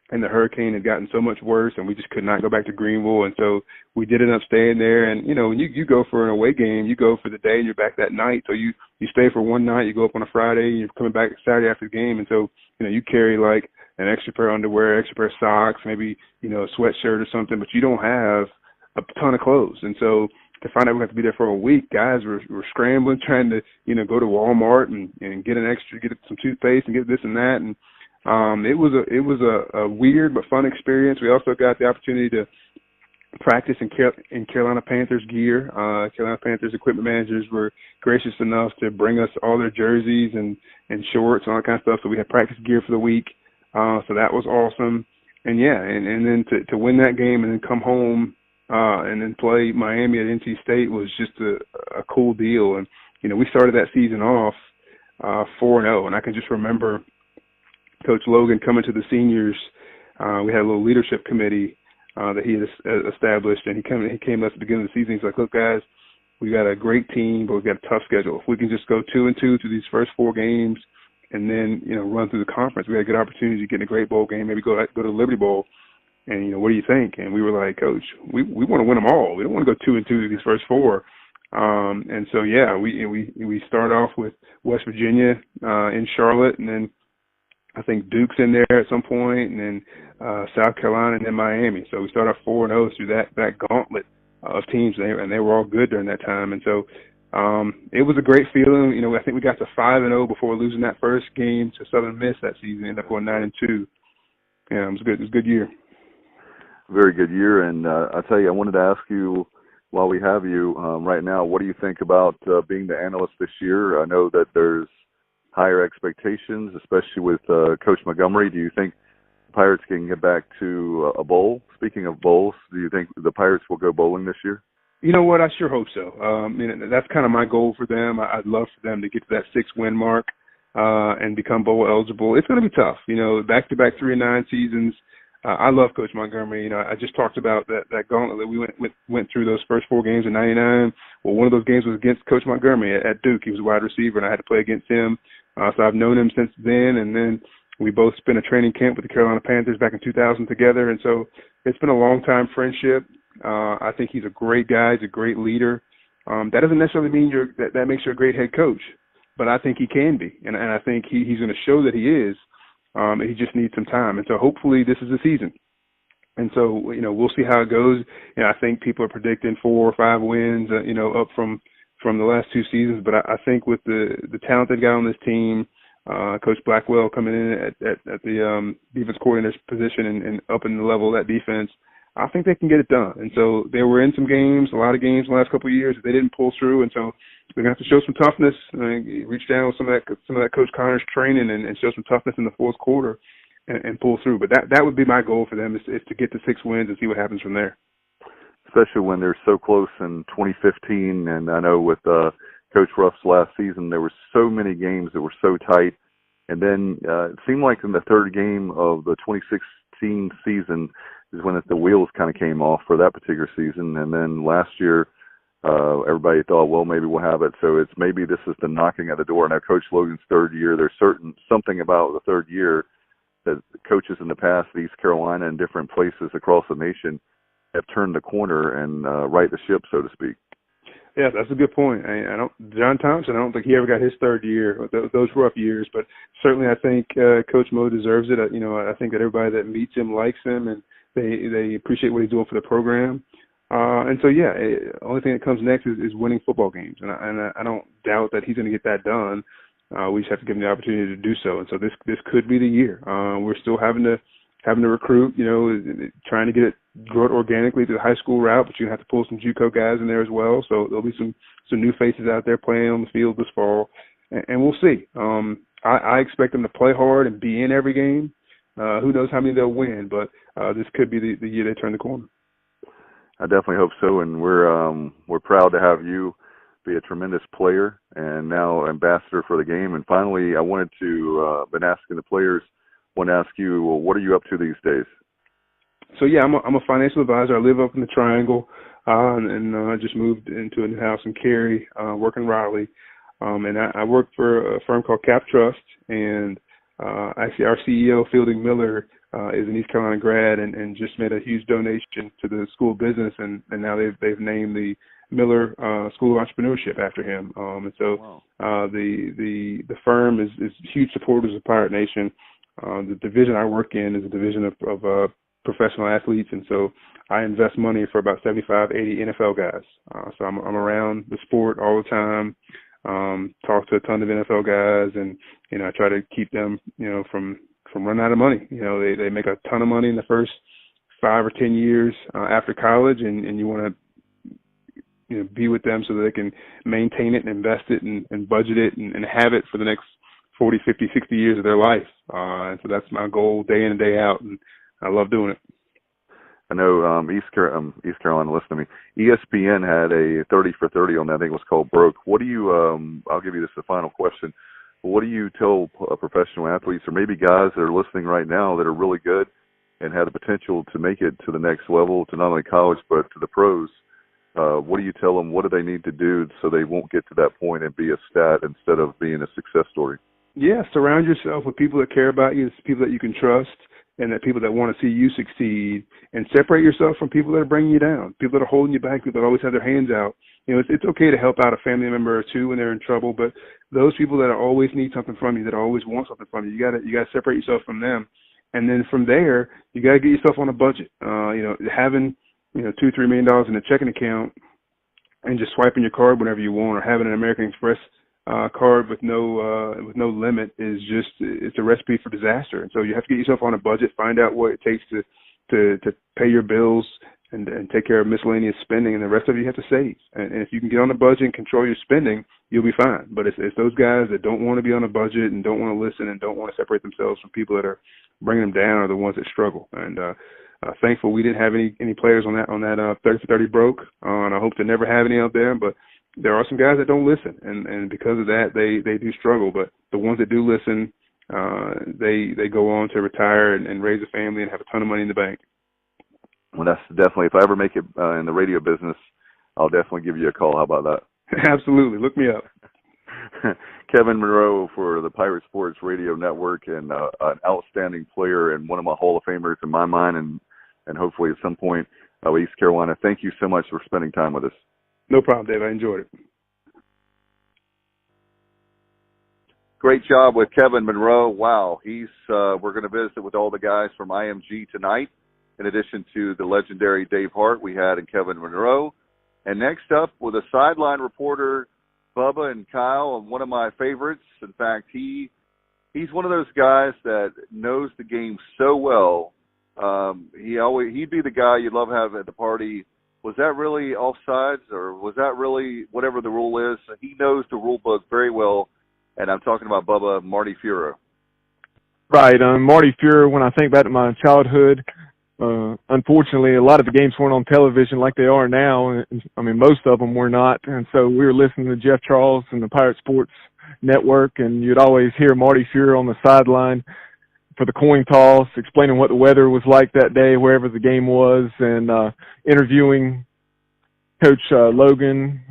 Speaker 6: and the hurricane had gotten so much worse, and we just could not go back to Greenville. And so we did end up staying there. And, when you go for an away game, you go for the day and you're back that night. So you stay for one night, you go up on a Friday, and you're coming back Saturday after the game. And so, you carry like an extra pair of underwear, extra pair of socks, maybe, a sweatshirt or something, but you don't have a ton of clothes. And so to find out we have to be there for a week, guys were scrambling, trying to, go to Walmart and get some toothpaste and get this and that. And it was a weird but fun experience. We also got the opportunity to practice in Carolina Panthers gear. Carolina Panthers equipment managers were gracious enough to bring us all their jerseys and shorts and all that kind of stuff. So we had practice gear for the week. So that was awesome. And yeah, and then to win that game and then come home and then play Miami at NC State was just a cool deal. And, we started that season off 4-0. And I can just remember Coach Logan coming to the seniors. We had a little leadership committee that he had established, and he came to us at the beginning of the season. He's like, look, guys, we got a great team, but we've got a tough schedule. If we can just go 2-2 through these first 4 games and then, run through the conference, we got a good opportunity to get in a great bowl game, maybe go to the Liberty Bowl. And, what do you think? And we were like, Coach, we want to win them all. We don't want to go 2-2 through these first 4. And so, yeah, we start off with West Virginia in Charlotte, and then I think Duke's in there at some point, and then South Carolina, and then Miami. So we start off 4-0 through that gauntlet of teams, and they were all good during that time. And so it was a great feeling. I think we got to 5-0 before losing that first game to Southern Miss that season. Ended up going 9-2. Yeah, it was good. It was a good year.
Speaker 2: Very good year. And I tell you, I wanted to ask you, while we have you right now, what do you think about being the analyst this year? I know that there's higher expectations, especially with Coach Montgomery. Do you think the Pirates can get back to a bowl? Speaking of bowls, do you think the Pirates will go bowling this year?
Speaker 6: You know what? I sure hope so. That's kind of my goal for them. I'd love for them to get to that 6-win mark and become bowl eligible. It's going to be tough. Back-to-back 3-9 seasons. I love Coach Montgomery. I just talked about that gauntlet that we went through those first 4 games in '99. Well, one of those games was against Coach Montgomery at Duke. He was a wide receiver, and I had to play against him. So I've known him since then, and then we both spent a training camp with the Carolina Panthers back in 2000 together, and so it's been a long-time friendship. I think he's a great guy. He's a great leader. That doesn't necessarily mean that makes you a great head coach, but I think he can be, and I think he's going to show that he is. He just needs some time, and so hopefully this is the season. And so we'll see how it goes. I think people are predicting 4 or 5 wins, up from the last 2 seasons. But I think with the talent they've got on this team, Coach Blackwell coming in at the defense coordinator's position and upping the level of that defense, I think they can get it done. And so they were in some games, a lot of games the last couple of years that they didn't pull through. And so they're going to have to show some toughness, reach down with some of that Coach Connor's training and show some toughness in the fourth quarter and pull through. But that would be my goal for them is to get to 6 wins and see what happens from there.
Speaker 2: Especially when they're so close in 2015. And I know with Coach Ruff's last season, there were so many games that were so tight. And then it seemed like in the third game of the 2016 season is when the wheels kind of came off for that particular season. And then last year, everybody thought, well, maybe we'll have it. So maybe this is the knocking at the door. Now, Coach Logan's third year, there's something about the third year that coaches in the past, East Carolina and different places across the nation, have turned the corner and right the ship, so to speak.
Speaker 6: Yeah, that's a good point. John Thompson, I don't think he ever got his third year, those rough years, but certainly I think Coach Mo deserves it. I think that everybody that meets him likes him, and they appreciate what he's doing for the program. And so, yeah, the only thing that comes next is winning football games, and I don't doubt that he's going to get that done. We just have to give him the opportunity to do so, and so this could be the year. We're still having to recruit, trying to grow it organically through the high school route, but you have to pull some JUCO guys in there as well. So there'll be some new faces out there playing on the field this fall, and we'll see. I expect them to play hard and be in every game. Who knows how many they'll win, but this could be the year they turn the corner.
Speaker 2: I definitely hope so, and we're proud to have you be a tremendous player and now ambassador for the game. And finally, I wanted to been asking the players. Want to ask you, well, what are you up to these days?
Speaker 6: So yeah, I'm a financial advisor. I live up in the Triangle, and I just moved into a new house in Cary, work in Raleigh, and I work for a firm called Cap Trust. And actually, our CEO Fielding Miller is an East Carolina grad and just made a huge donation to the school of business, and now they've named the Miller School of Entrepreneurship after him. And so wow. The firm is huge supporters of Pirate Nation. The division I work in is a division of professional athletes, and so I invest money for about 75, 80 NFL guys. So I'm around the sport all the time, talk to a ton of NFL guys, and I try to keep them from running out of money. They make a ton of money in the first 5 or 10 years after college, and you want to be with them so that they can maintain it and invest it and budget it and have it for the next 40, 50, 60 years of their life. And so that's my goal day in and day out, and I love doing it.
Speaker 2: I know East Carolina, listen to me. ESPN had a 30 for 30 on that. I think it was called Broke. What do you, I'll give you this the final question. what do you tell professional athletes, or maybe guys that are listening right now that are really good and have the potential to make it to the next level, to not only college but to the pros? What do you tell them? What do they need to do so they won't get to that point and be a stat instead of being a success story?
Speaker 6: Yeah, surround yourself with people that care about you, people that you can trust, and that people that want to see you succeed, and separate yourself from people that are bringing you down, people that are holding you back, people that always have their hands out. You know, it's okay to help out a family member or two when they're in trouble, but those people that always need something from you, that always want something from you, you gotta separate yourself from them. And then from there, you gotta get yourself on a budget. Having $2-3 million in a checking account and just swiping your card whenever you want, or having an American Express card with no limit it's a recipe for disaster. And so you have to get yourself on a budget, find out what it takes to pay your bills and take care of miscellaneous spending, and the rest of it you have to save. And if you can get on a budget and control your spending, you'll be fine. But it's those guys that don't want to be on a budget and don't want to listen and don't want to separate themselves from people that are bringing them down are the ones that struggle. And thankful we didn't have any players on that 30 for 30 broke, and I hope to never have any out there. But there are some guys that don't listen, and because of that, they do struggle. But the ones that do listen, they go on to retire and raise a family and have a ton of money in the bank.
Speaker 2: Well, that's definitely, if I ever make it in the radio business, I'll definitely give you a call. How about that?
Speaker 6: Absolutely. Look me up.
Speaker 2: Kevin Monroe for the Pirate Sports Radio Network, and an outstanding player and one of my Hall of Famers in my mind, and hopefully at some point with East Carolina. Thank you so much for spending time with us.
Speaker 6: No problem, Dave. I enjoyed it.
Speaker 2: Great job with Kevin Monroe. Wow, we're going to visit with all the guys from IMG tonight. In addition to the legendary Dave Hart we had and Kevin Monroe. And next up with a sideline reporter, Bubba and Kyle, and one of my favorites. In fact, he's one of those guys that knows the game so well. He'd be the guy you'd love to have at the party. Was that really offsides, or was that really whatever the rule is? He knows the rule book very well, and I'm talking about Bubba, Marty Feurer.
Speaker 4: Right, Marty Feurer. When I think back to my childhood, unfortunately, a lot of the games weren't on television like they are now. I mean, most of them were not. And so we were listening to Jeff Charles and the Pirate Sports Network, and you'd always hear Marty Feurer on the sideline for the coin toss, explaining what the weather was like that day, wherever the game was, and interviewing Coach Logan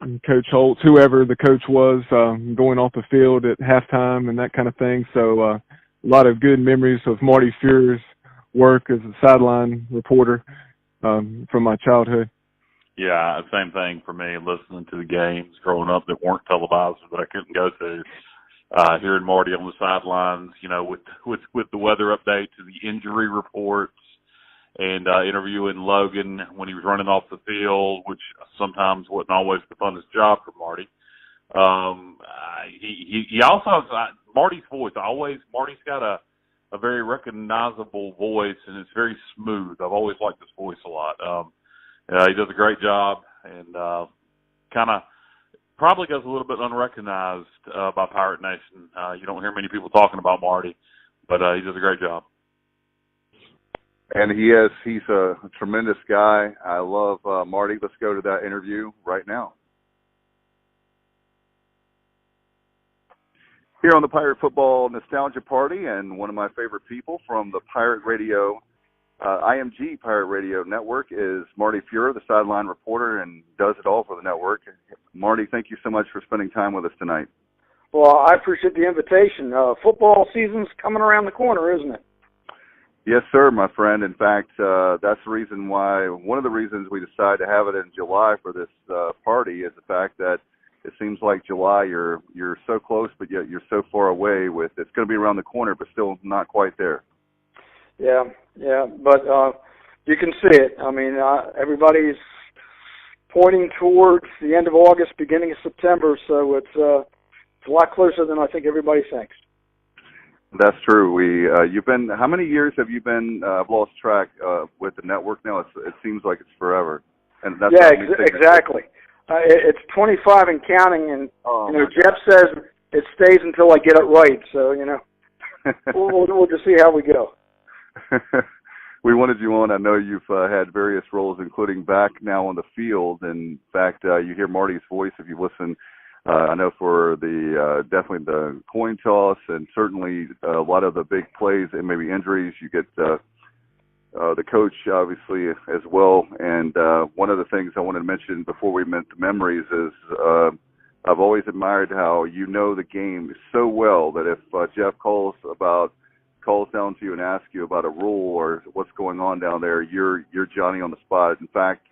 Speaker 4: and Coach Holtz, whoever the coach was, going off the field at halftime and that kind of thing. So a lot of good memories of Marty Feurer's work as a sideline reporter from my childhood.
Speaker 3: Yeah, same thing for me, listening to the games growing up that weren't televised that I couldn't go to. Hearing Marty on the sidelines, with the weather updates and the injury reports, and interviewing Logan when he was running off the field, which sometimes wasn't always the funnest job for Marty. He also has Marty's voice. Marty's got a very recognizable voice, and it's very smooth. I've always liked his voice a lot. He does a great job, and kind of probably goes a little bit unrecognized by Pirate Nation. You don't hear many people talking about Marty, but he does a great job.
Speaker 2: And he's a tremendous guy. I love Marty. Let's go to that interview right now. Here on the Pirate Football Nostalgia Party, and one of my favorite people from the Pirate Radio, IMG Pirate Radio Network, is Marty Feurer, the sideline reporter, and does it all for the network. Marty, thank you so much for spending time with us tonight.
Speaker 7: Well, I appreciate the invitation. Football season's coming around the corner, isn't it?
Speaker 2: Yes, sir, my friend. In fact, that's the reason why, one of the reasons we decided to have it in July for this party is the fact that it seems like July, you're so close, but yet you're so far away with, it's going to be around the corner, but still not quite there.
Speaker 7: Yeah, but you can see it. I mean, everybody's pointing towards the end of August, beginning of September, so it's a lot closer than I think everybody thinks.
Speaker 2: That's true. You've been, how many years have you been, I've lost track, with the network now? It seems like it's forever. And that's
Speaker 7: exactly. It's 25 and counting, and Jeff says it stays until I get it right. So we'll just see how we go.
Speaker 2: We wanted you on. I know you've had various roles, including back now on the field. In fact, you hear Marty's voice if you listen I know for the definitely the coin toss and certainly a lot of the big plays and maybe injuries, you get the coach obviously as well. And one of the things I wanted to mention before we went to memories is I've always admired how you know the game so well that if Jeff calls down to you and asks you about a rule or what's going on down there, you're Johnny on the spot. In fact,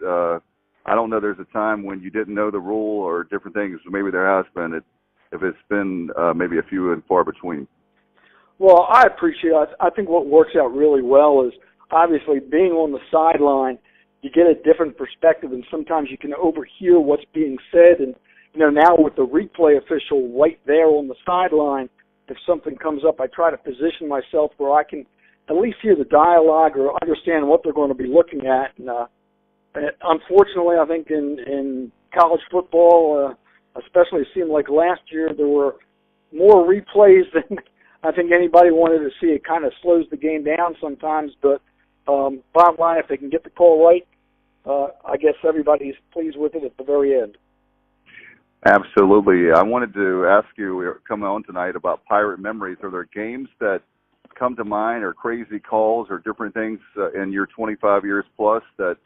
Speaker 2: I don't know there's a time when you didn't know the rule or different things. Maybe there has been. If it's been maybe a few and far between.
Speaker 7: Well, I appreciate it. I think what works out really well is obviously being on the sideline, you get a different perspective, and sometimes you can overhear what's being said. And, now with the replay official right there on the sideline, if something comes up, I try to position myself where I can at least hear the dialogue or understand what they're going to be looking at. And unfortunately, I think in college football, especially it seemed like last year, there were more replays than I think anybody wanted to see. It kind of slows the game down sometimes, but bottom line, if they can get the call right, I guess everybody's pleased with it at the very end.
Speaker 2: Absolutely. I wanted to ask you, we're coming on tonight about Pirate memories. Are there games that come to mind or crazy calls or different things in your 25 years plus that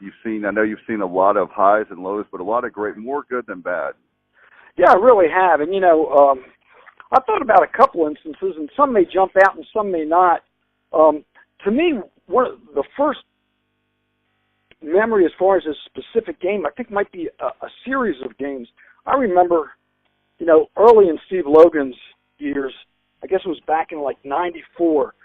Speaker 2: you've seen? I know you've seen a lot of highs and lows, but a lot of great, more good than bad.
Speaker 7: Yeah, I really have. And, I thought about a couple instances, and some may jump out and some may not. To me, one of the first memory as far as a specific game, I think might be a series of games. I remember, early in Steve Logan's years, I guess it was back in like 94,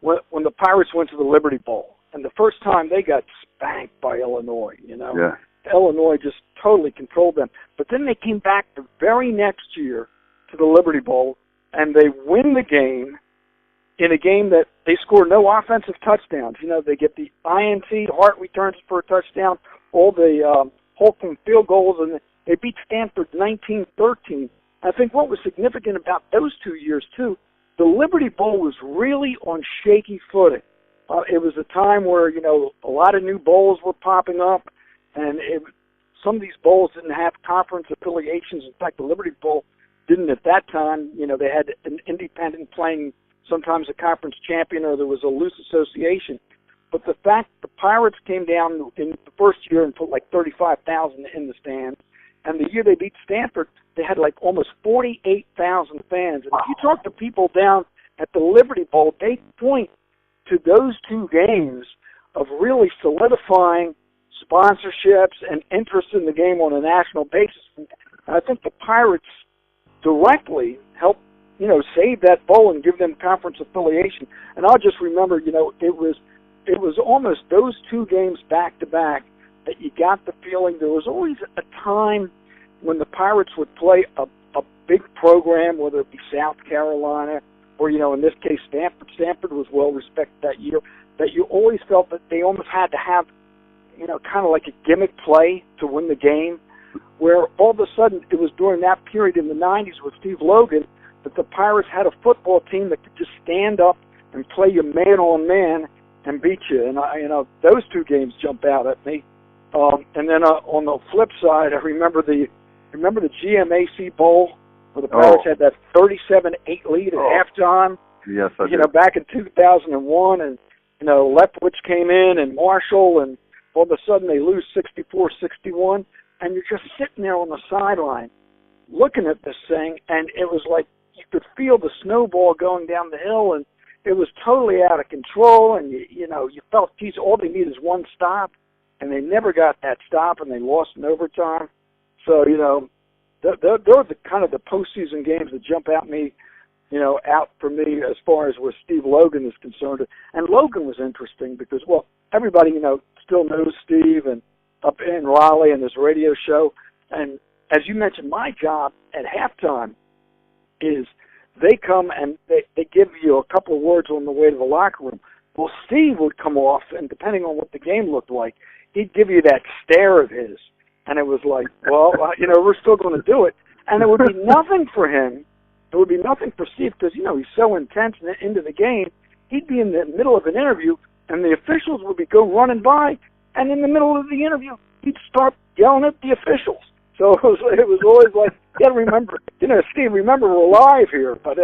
Speaker 7: when the Pirates went to the Liberty Bowl. And the first time they got spanked by Illinois,
Speaker 2: Yeah.
Speaker 7: Illinois just totally controlled them. But then they came back the very next year to the Liberty Bowl, and they win the game in a game that they score no offensive touchdowns. They get the INT, Hart returns for a touchdown, all the Holcomb field goals, and they beat Stanford 19-13. I think what was significant about those 2 years, too, the Liberty Bowl was really on shaky footing. It was a time where, a lot of new bowls were popping up, and some of these bowls didn't have conference affiliations. In fact, the Liberty Bowl didn't at that time. They had an independent playing sometimes a conference champion, or there was a loose association. But the fact the Pirates came down in the first year and put like 35,000 in the stands, and the year they beat Stanford, they had like almost 48,000 fans. And if you talk to people down at the Liberty Bowl, they point to those two games of really solidifying sponsorships and interest in the game on a national basis. And I think the Pirates directly helped, save that bowl and give them conference affiliation. And I'll just remember, it was almost those two games back to back that you got the feeling there was always a time when the Pirates would play a big program, whether it be South Carolina or, in this case, Stanford. Stanford was well respected that year, that you always felt that they almost had to have, kind of like a gimmick play to win the game, where all of a sudden it was during that period in the 90s with Steve Logan that the Pirates had a football team that could just stand up and play you man-on-man and beat you. And, those two games jump out at me. And then on the flip side, I remember the GMAC Bowl where the Pirates had that 37-8 lead at halftime.
Speaker 2: Yes, I do.
Speaker 7: Back in 2001, and, Leftwich came in and Marshall, and all of a sudden they lose 64-61, and you're just sitting there on the sideline looking at this thing, and it was like you could feel the snowball going down the hill, and it was totally out of control, and you felt, geez, all they need is one stop, and they never got that stop, and they lost in overtime. So, they're the kind of the postseason games that jump out for me as far as where Steve Logan is concerned. And Logan was interesting because, well, everybody, still knows Steve and up in Raleigh and his radio show. And as you mentioned, my job at halftime is they come and they give you a couple of words on the way to the locker room. Well, Steve would come off, and depending on what the game looked like, he'd give you that stare of his. And it was like, well, we're still going to do it. And it would be nothing for him. It would be nothing for Steve because, he's so intense into the game. He'd be in the middle of an interview, and the officials would go running by. And in the middle of the interview, he'd start yelling at the officials. So it was always like, you got to remember, Steve, remember we're live here. But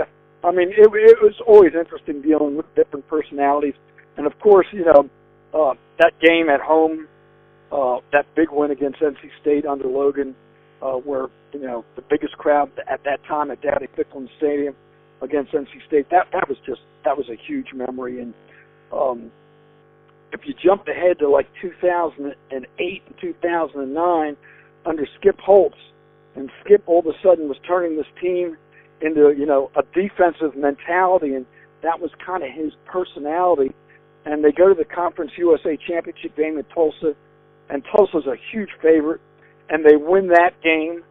Speaker 7: I mean, it was always interesting dealing with different personalities, and of course, that game at home, that big win against NC State under Logan, where the biggest crowd at that time at Daddy Ficklin Stadium against NC State, that was a huge memory. And if you jump ahead to like 2008 and 2009 under Skip Holtz, and Skip all of a sudden was turning this team into a defensive mentality, and that was kind of his personality. And they go to the Conference USA Championship game in Tulsa, and Tulsa's a huge favorite, and they win that game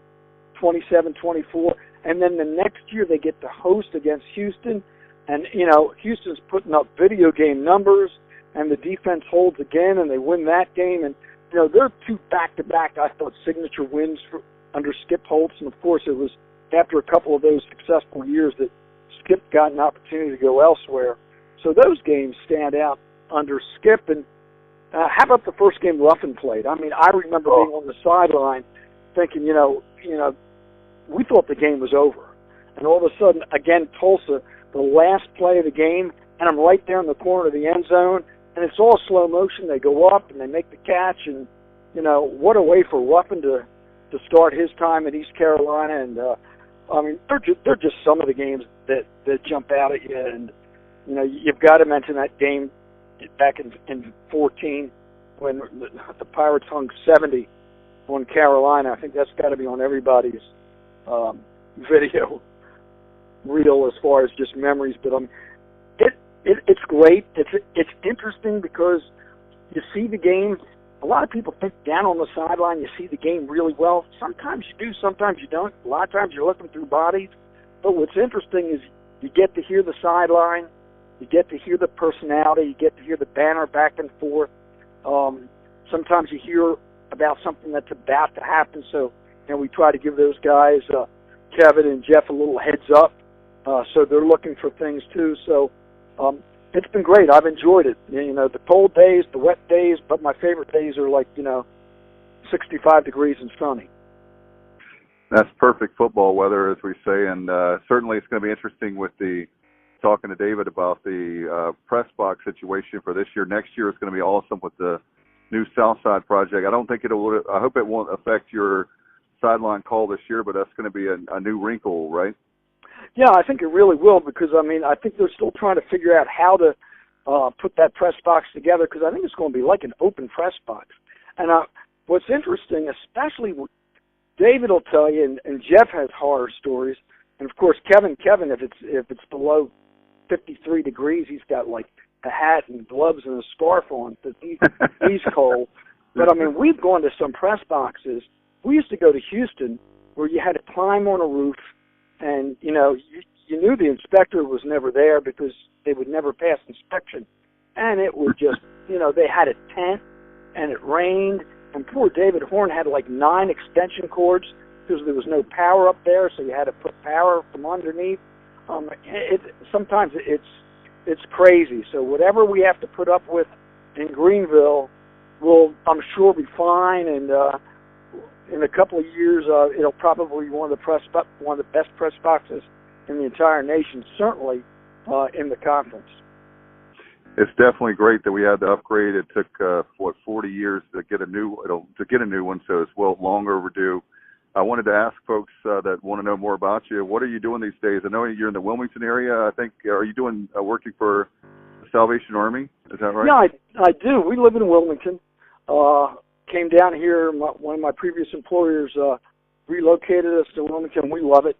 Speaker 7: 27-24. And then the next year they get to host against Houston, and Houston's putting up video game numbers, and the defense holds again, and they win that game. And they're two back-to-back, I thought, signature wins under Skip Holtz. And of course, it was after a couple of those successful years that Skip got an opportunity to go elsewhere. So those games stand out under Skip. And how about the first game Ruffin played? I mean, I remember being on the sideline thinking, we thought the game was over. And all of a sudden, again, Tulsa, the last play of the game, and I'm right there in the corner of the end zone, and it's all slow motion. They go up, and they make the catch, and, what a way for Ruffin to start his time at East Carolina. And, I mean, they're just some of the games that jump out at you. And, you've got to mention that game back in 14 when the Pirates hung 70 on Carolina. I think that's got to be on everybody's video reel as far as just memories. But it's great. It's interesting because you see the game. A lot of people think down on the sideline you see the game really well. Sometimes you do, sometimes you don't. A lot of times you're looking through bodies. But what's interesting is you get to hear the sideline, you get to hear the personality, you get to hear the banter back and forth. Sometimes you hear about something that's about to happen. So, we try to give those guys, Kevin and Jeff, a little heads up. So they're looking for things too. So it's been great. I've enjoyed it. The cold days, the wet days, but my favorite days are like, 65 degrees and sunny.
Speaker 2: That's perfect football weather, as we say, and certainly it's going to be interesting with talking to David about the press box situation for this year. Next year is going to be awesome with the new Southside project. I hope it won't affect your sideline call this year, but that's going to be a new wrinkle, right?
Speaker 7: Yeah, I think it really will, because, I think they're still trying to figure out how to put that press box together, because I think it's going to be like an open press box. And what's interesting, especially David will tell you, and Jeff has horror stories, and of course Kevin, if it's below 53 degrees, he's got like a hat and gloves and a scarf on, because he's cold. But we've gone to some press boxes. We used to go to Houston where you had to climb on a roof, and you knew the inspector was never there because they would never pass inspection. And it was just, they had a tent, and it rained, and poor David Horn had like 9 extension cords because there was no power up there, so you had to put power from underneath. Sometimes it's crazy. So whatever we have to put up with in Greenville will, I'm sure, be fine. And in a couple of years, it'll probably be one of the best press boxes in the entire nation, certainly in the conference.
Speaker 2: It's definitely great that we had the upgrade. It took 40 years to get a new one, so it's long overdue. I wanted to ask folks that want to know more about you, what are you doing these days? I know you're in the Wilmington area. I think, are you doing working for the Salvation Army? Is that right?
Speaker 7: Yeah, I do. We live in Wilmington. Came down here. One of my previous employers relocated us to Wilmington. We love it.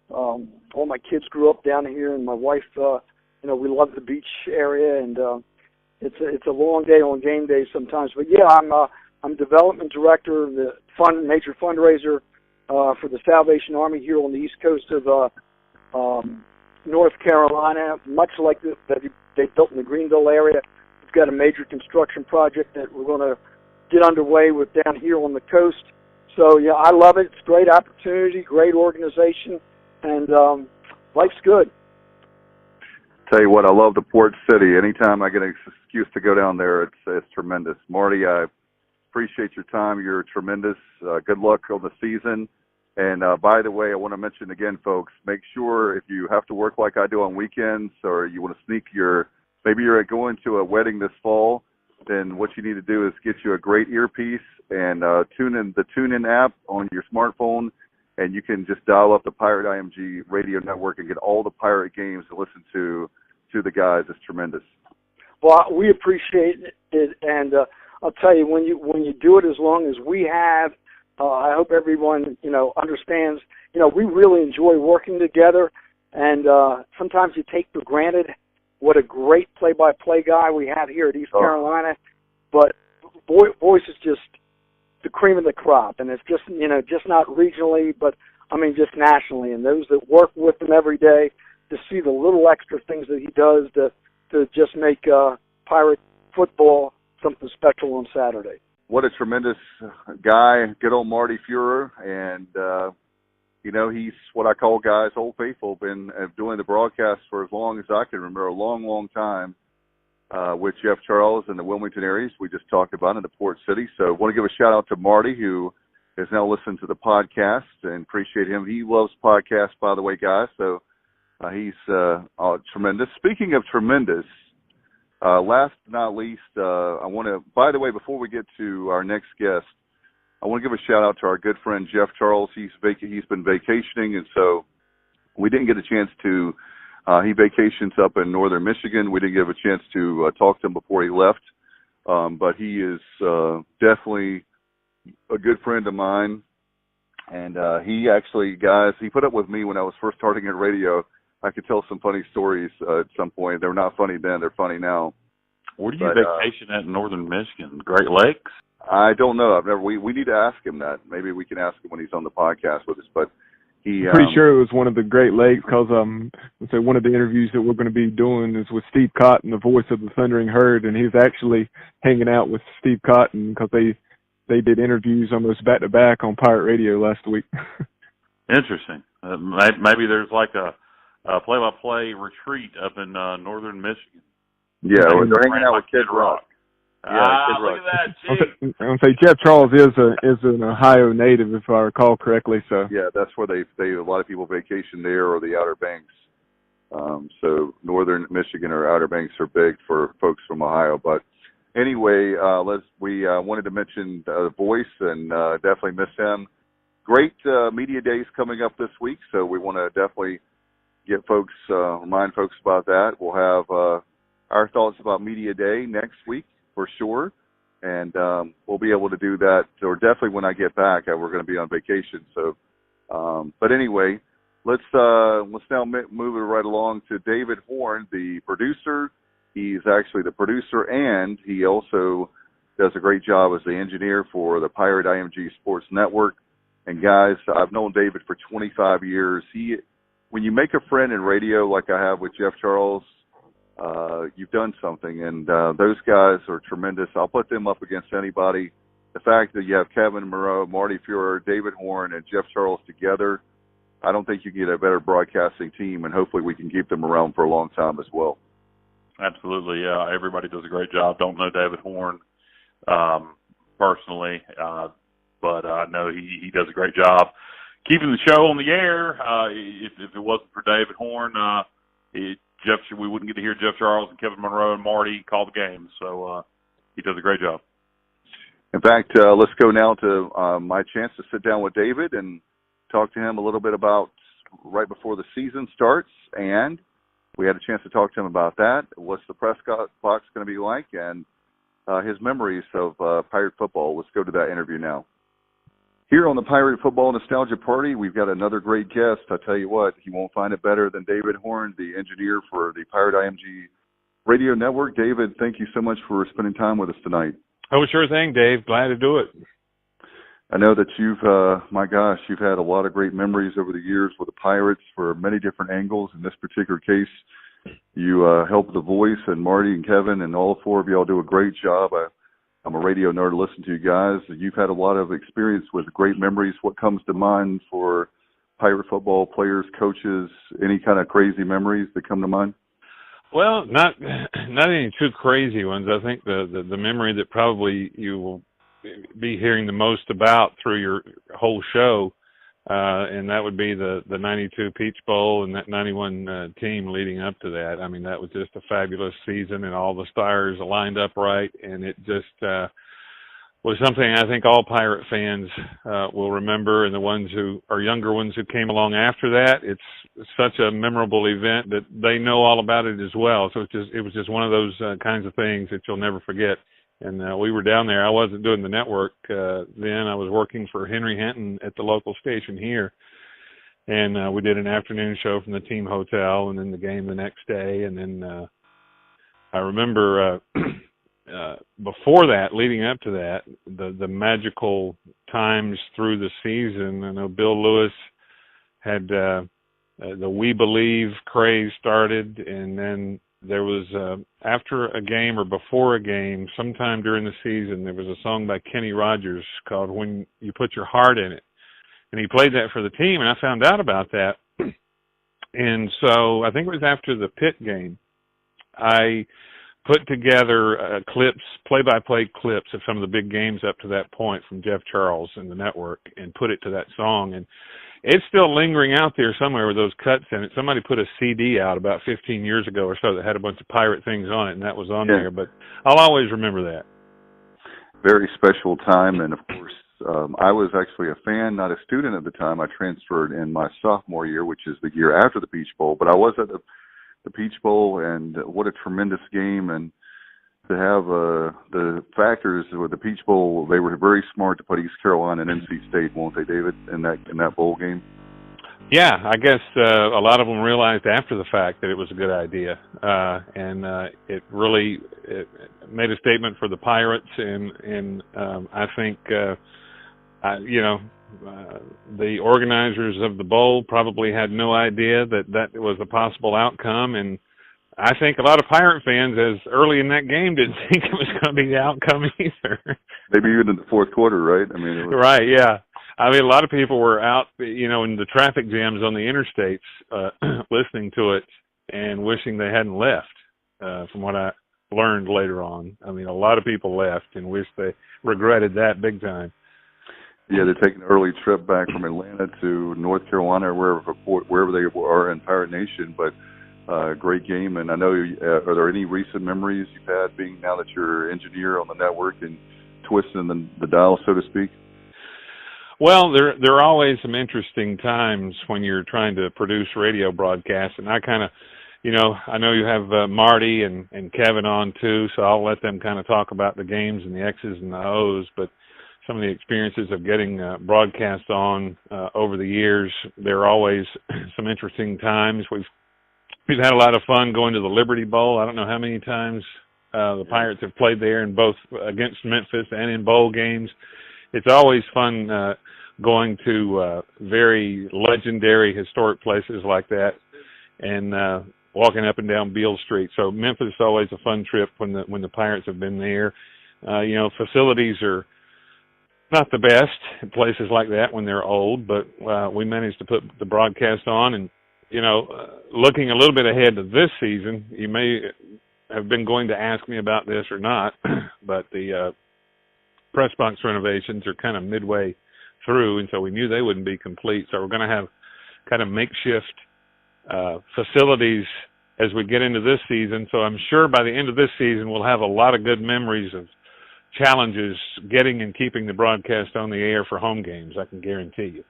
Speaker 7: All my kids grew up down here, and my wife, we love the beach area, and it's a long day on game day sometimes. But yeah, I'm development director of the major fundraiser for the Salvation Army here on the east coast of North Carolina, much like that they built in the Greenville area. We've got a major construction project that we're going to get underway with down here on the coast. So yeah, I love it. It's a great opportunity, great organization, and life's good.
Speaker 2: Tell you what, I love the Port City. Anytime I get an excuse to go down there, it's tremendous. Marty, I appreciate your time. You're tremendous. Good luck on the season. And by the way, I want to mention again, folks, make sure if you have to work like I do on weekends, or you want to sneak maybe you're going to a wedding this fall, then what you need to do is get you a great earpiece and tune in the TuneIn app on your smartphone, and you can just dial up the Pirate IMG radio network and get all the Pirate games to listen to the guys. It's tremendous.
Speaker 7: Well, we appreciate it, and I'll tell you, when you do it as long as we have, I hope everyone, understands, we really enjoy working together, and sometimes you take for granted what a great play-by-play guy we have here at East Carolina, but Boyce is just the cream of the crop, and it's just, just not regionally, but, just nationally, and those that work with him every day to see the little extra things that he does to just make Pirate football something special on Saturday.
Speaker 2: What a tremendous guy, good old Marty Feurer, and, he's what I call, guys, Old Faithful, been doing the broadcast for as long as I can remember, a long, long time, with Jeff Charles in the Wilmington areas we just talked about in the Port City. So I want to give a shout-out to Marty, who has now listened to the podcast, and appreciate him. He loves podcasts, by the way, guys, so he's tremendous. Speaking of tremendous, last but not least, I want to, by the way, before we get to our next guest, I want to give a shout out to our good friend Jeff Charles. He's been vacationing, and so we didn't get a chance to. He vacations up in northern Michigan. We didn't get a chance to talk to him before he left, but he is definitely a good friend of mine. And he actually, guys, he put up with me when I was first starting at radio. I could tell some funny stories at some point. They were not funny then; they're funny now.
Speaker 3: Where do you vacation at in northern Michigan? Great Lakes?
Speaker 2: I don't know. I've never. We need to ask him that. Maybe we can ask him when he's on the podcast with us. But I'm
Speaker 4: pretty sure it was one of the Great Lakes, because one of the interviews that we're going to be doing is with Steve Cotton, the voice of the Thundering Herd, and he's actually hanging out with Steve Cotton because they did interviews almost back to back on Pirate Radio last week.
Speaker 3: Interesting. Maybe there's like a play-by-play retreat up in northern Michigan.
Speaker 2: Yeah, they're hanging out with Kid Rock.
Speaker 3: Yeah, look at that.
Speaker 4: I'm going to say Jeff Charles is an Ohio native, if I recall correctly. So
Speaker 2: yeah, that's where a lot of people vacation there, or the Outer Banks. So northern Michigan or Outer Banks are big for folks from Ohio. But anyway, we wanted to mention the voice, and definitely miss him. Great media days coming up this week, so we want to definitely remind folks about that. We'll have our thoughts about Media Day next week for sure, and we'll be able to do that, or definitely when I get back. We're going to be on vacation, so. But anyway, let's now move it right along to David Horn, the producer. He's actually the producer, and he also does a great job as the engineer for the Pirate IMG Sports Network. And guys, I've known David for 25 years. When you make a friend in radio like I have with Jeff Charles, you've done something, and those guys are tremendous. I'll put them up against anybody. The fact that you have Kevin Monroe, Marty Feurer, David Horn, and Jeff Charles together, I don't think you can get a better broadcasting team, and hopefully we can keep them around for a long time as well.
Speaker 3: Absolutely, yeah. Everybody does a great job. Don't know David Horn personally, but I know he does a great job keeping the show on the air. If it wasn't for David Horn, we wouldn't get to hear Jeff Charles and Kevin Monroe and Marty call the games. So he does a great job.
Speaker 2: In fact, let's go now to my chance to sit down with David and talk to him a little bit about right before the season starts. And we had a chance to talk to him about that. What's the press box going to be like, and his memories of Pirate football. Let's go to that interview now. Here on the Pirate Football Nostalgia Party, we've got another great guest. I tell you what, he won't find it better than David Horn, the engineer for the Pirate IMG Radio Network. David, thank you so much for spending time with us tonight.
Speaker 8: Oh, sure thing, Dave. Glad to do it.
Speaker 2: I know that you've had a lot of great memories over the years with the Pirates for many different angles. In this particular case, you helped the voice, and Marty and Kevin and all four of y'all do a great job. I'm a radio nerd to listen to you guys. You've had a lot of experience with great memories. What comes to mind for Pirate football players, coaches, any kind of crazy memories that come to mind?
Speaker 8: Well, not any too crazy ones. I think the memory that probably you will be hearing the most about through your whole show, and that would be the 92 Peach Bowl and that 91 team leading up to that. I mean, that was just a fabulous season, and all the stars lined up right, and it just was something I think all Pirate fans will remember, and the ones who are younger ones who came along after that. It's such a memorable event that they know all about it as well. So it was just one of those kinds of things that you'll never forget. And we were down there. I wasn't doing the network then. I was working for Henry Hinton at the local station here. And we did an afternoon show from the team hotel and then the game the next day. And then I remember before that, leading up to that, the magical times through the season. I know Bill Lewis had the We Believe craze started, and then there was, after a game or before a game, sometime during the season, there was a song by Kenny Rogers called When You Put Your Heart in It. And he played that for the team, and I found out about that. And so I think it was after the Pitt game, I put together clips, play-by-play clips of some of the big games up to that point from Jeff Charles and the network, and put it to that song. And it's still lingering out there somewhere with those cuts in it. Somebody put a CD out about 15 years ago or so that had a bunch of pirate things on it, and that was on there. But I'll always remember that.
Speaker 2: Very special time, and of course, I was actually a fan, not a student at the time. I transferred in my sophomore year, which is the year after the Peach Bowl. But I was at the Peach Bowl, and what a tremendous game. And to have the factors with the Peach Bowl, they were very smart to put East Carolina and NC State, won't they, David, in that bowl game?
Speaker 8: Yeah, I guess a lot of them realized after the fact that it was a good idea, and it really made a statement for the Pirates, and I think the organizers of the bowl probably had no idea that was a possible outcome, and I think a lot of Pirate fans, as early in that game, didn't think it was going to be the outcome either.
Speaker 2: Maybe even in the fourth quarter, right? I mean,
Speaker 8: right, yeah. I mean, a lot of people were out, in the traffic jams on the interstates, listening to it and wishing they hadn't left. From what I learned later on, I mean, a lot of people left and wished they regretted that big time.
Speaker 2: Yeah, they're taking an early trip back from Atlanta to North Carolina, or wherever they are in Pirate Nation. But great game, and I know. Are there any recent memories you've had, being now that you're an engineer on the network and twisting the dial, so to speak?
Speaker 8: Well, there are always some interesting times when you're trying to produce radio broadcasts, and I kind of, I know you have Marty and Kevin on too, so I'll let them kind of talk about the games and the X's and the O's, but some of the experiences of getting broadcast on over the years, there are always some interesting times. We've had a lot of fun going to the Liberty Bowl. I don't know how many times the Pirates have played there, in both against Memphis and in bowl games. It's always fun going to very legendary, historic places like that, and walking up and down Beale Street. So Memphis is always a fun trip when the Pirates have been there. Facilities are not the best in places like that when they're old, but we managed to put the broadcast on. And looking a little bit ahead to this season, you may have been going to ask me about this or not, but the press box renovations are kind of midway through, and so we knew they wouldn't be complete. So we're going to have kind of makeshift facilities as we get into this season. So I'm sure by the end of this season, we'll have a lot of good memories of challenges getting and keeping the broadcast on the air for home games. I can guarantee you.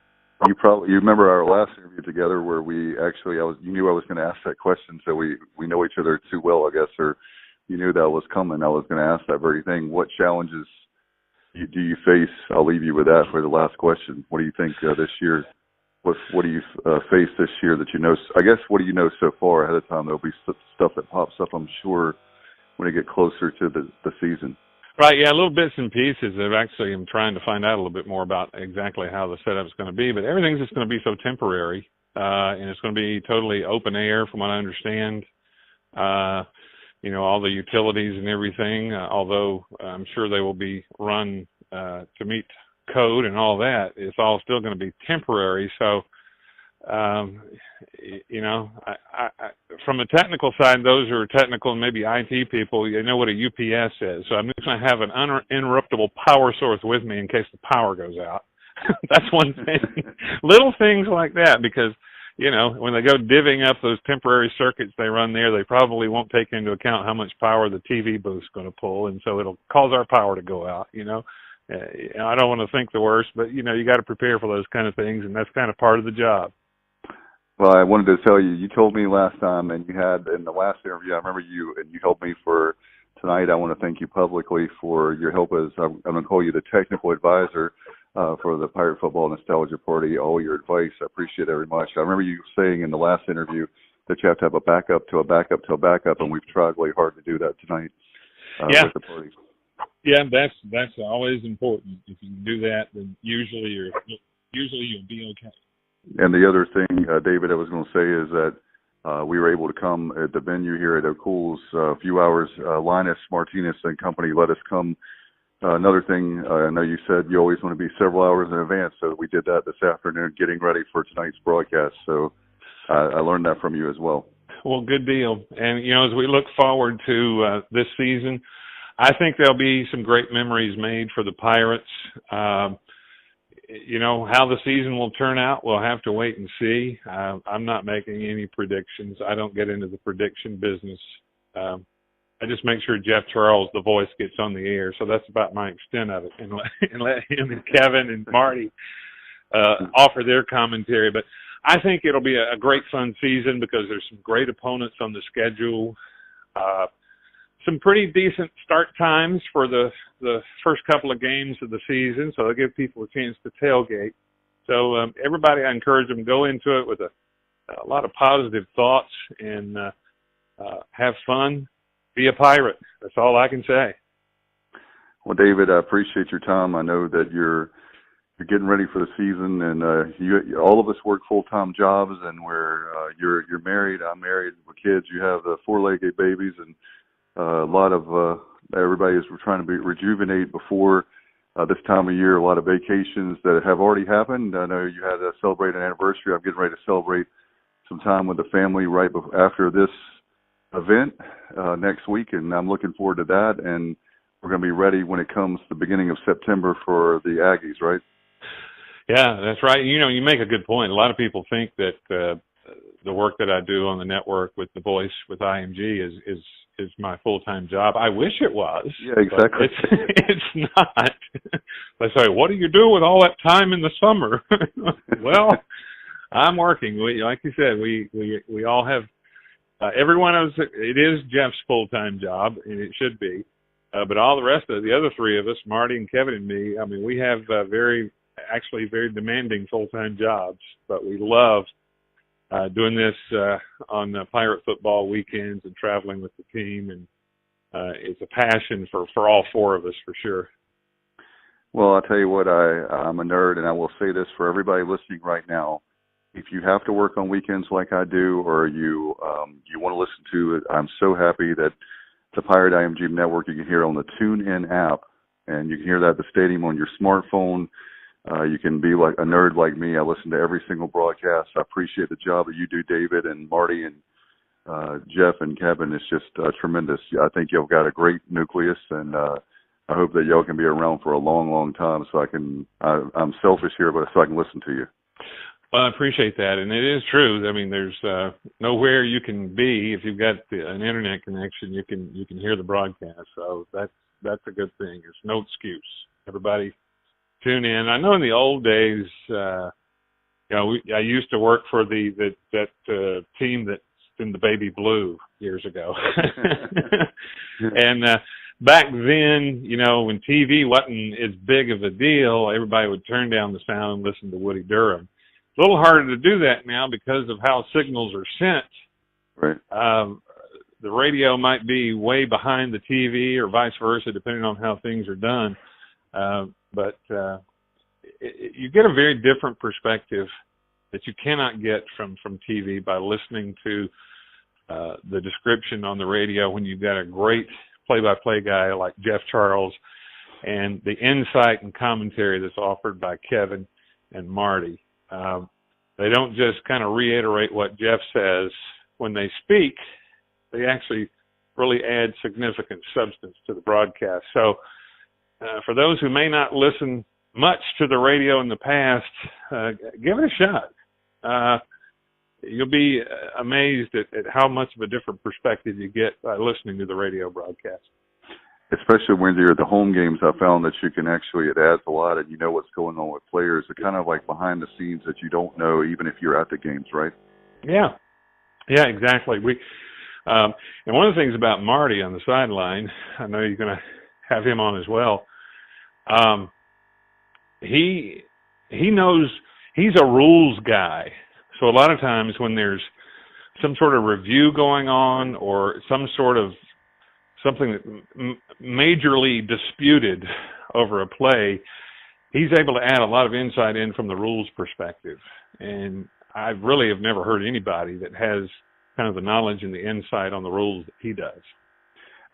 Speaker 2: You remember our last interview together where you knew I was going to ask that question, so we know each other too well, I guess, or you knew that was coming. I was going to ask that very thing. What challenges do you face? I'll leave you with that for the last question. What do you think this year? What do you face this year that you know? I guess, what do you know so far ahead of time? There'll be stuff that pops up, I'm sure, when we get closer to the season.
Speaker 8: Right, yeah, little bits and pieces that actually I'm trying to find out a little bit more about exactly how the setup's going to be. But everything's just going to be so temporary, and it's going to be totally open air from what I understand. All the utilities and everything, although I'm sure they will be run to meet code and all that, it's all still going to be temporary. So, from a technical side, those who are technical and maybe IT people, you know what a UPS is. So I'm just going to have an uninterruptible power source with me in case the power goes out. That's one thing. Little things like that, because, you know, when they go divvying up those temporary circuits they run there, they probably won't take into account how much power the TV booth's going to pull, and so it'll cause our power to go out, you know. I don't want to think the worst, but, you know, you got to prepare for those kind of things, and that's kind of part of the job.
Speaker 2: Well, I wanted to tell you, you told me last time, and you had in the last interview, I remember you, and you helped me for tonight. I want to thank you publicly for your help as, I'm going to call you the technical advisor for the Pirate Football Nostalgia Party, all your advice. I appreciate it very much. I remember you saying in the last interview that you have to have a backup to a backup to a backup, and we've tried really hard to do that tonight with the party. Yeah,
Speaker 8: that's always important. If you can do that, then usually you'll be okay.
Speaker 2: And the other thing, David, I was going to say is that we were able to come at the venue here at O'Cool's a few hours. Linus Martinez and company let us come. Another thing, I know you said you always want to be several hours in advance, so we did that this afternoon getting ready for tonight's broadcast. So I learned that from you as well. Well,
Speaker 8: good deal. And, you know, as we look forward to this season, I think there'll be some great memories made for the Pirates. You know, how the season will turn out, we'll have to wait and see. I'm not making any predictions. I don't get into the prediction business. I just make sure Jeff Charles, the voice, gets on the air. So that's about my extent of it. And let him and Kevin and Marty offer their commentary. But I think it'll be a great fun season because there's some great opponents on the schedule. Some pretty decent start times for the first couple of games of the season, so it'll give people a chance to tailgate. So everybody, I encourage them to go into it with a lot of positive thoughts and have fun. Be a Pirate. That's all I can say.
Speaker 2: Well, David, I appreciate your time. I know that you're getting ready for the season, and all of us work full-time jobs, and you're married. I'm married with kids. You have the four-legged babies, and a lot of everybody is trying to rejuvenate before this time of year. A lot of vacations that have already happened. I know you had to celebrate an anniversary. I'm getting ready to celebrate some time with the family right after this event next week, and I'm looking forward to that. And we're going to be ready when it comes to the beginning of September for the Aggies, right?
Speaker 8: Yeah, that's right. You know, you make a good point. A lot of people think that the work that I do on the network with the voice with IMG is my full-time job. I wish it was.
Speaker 2: Yeah, exactly.
Speaker 8: It's not. They say, what do you do with all that time in the summer? Well, I'm working. Like you said, we all have, everyone else, it is Jeff's full-time job, and it should be. But all the rest of the other three of us, Marty and Kevin and me, I mean, we have very demanding full-time jobs, but we love doing this on Pirate football weekends and traveling with the team, and it's a passion for all four of us for sure.
Speaker 2: Well, I'll tell you what, I'm a nerd, and I will say this for everybody listening right now. If you have to work on weekends like I do, or you want to listen to it, I'm so happy that the Pirate IMG Network, you can hear it on the TuneIn app, and you can hear that at the stadium on your smartphone. You can be like a nerd like me. I listen to every single broadcast. I appreciate the job that you do, David and Marty and Jeff and Kevin. It's just tremendous. I think y'all got a great nucleus, and I hope that y'all can be around for a long, long time. So I'm selfish here, but so I can listen to you.
Speaker 8: Well, I appreciate that, and it is true. I mean, there's nowhere you can be if you've got an internet connection. You can hear the broadcast, so that's a good thing. There's no excuse. Everybody tune in. I know in the old days, I used to work for that team that's in the baby blue years ago, and back then, when TV wasn't as big of a deal, everybody would turn down the sound and listen to Woody Durham. It's a little harder to do that now because of how signals are sent.
Speaker 2: Right.
Speaker 8: The radio might be way behind the TV or vice versa, depending on how things are done. But you get a very different perspective that you cannot get from TV by listening to the description on the radio when you've got a great play-by-play guy like Jeff Charles and the insight and commentary that's offered by Kevin and Marty. They don't just kind of reiterate what Jeff says. when they speak, they actually really add significant substance to the broadcast. So for those who may not listen much to the radio in the past, give it a shot. You'll be amazed at how much of a different perspective you get by listening to the radio broadcast.
Speaker 2: Especially when you're at the home games, I found that you can actually, it adds a lot, and you know what's going on with players. It's kind of like behind the scenes that you don't know, even if you're at the games, right? Yeah,
Speaker 8: exactly. And one of the things about Marty on the sideline, I know you're going to have him on as well. He knows, he's a rules guy. So a lot of times when there's some sort of review going on or some sort of something that majorly disputed over a play, he's able to add a lot of insight in from the rules perspective. And I really have never heard anybody that has kind of the knowledge and the insight on the rules that he does.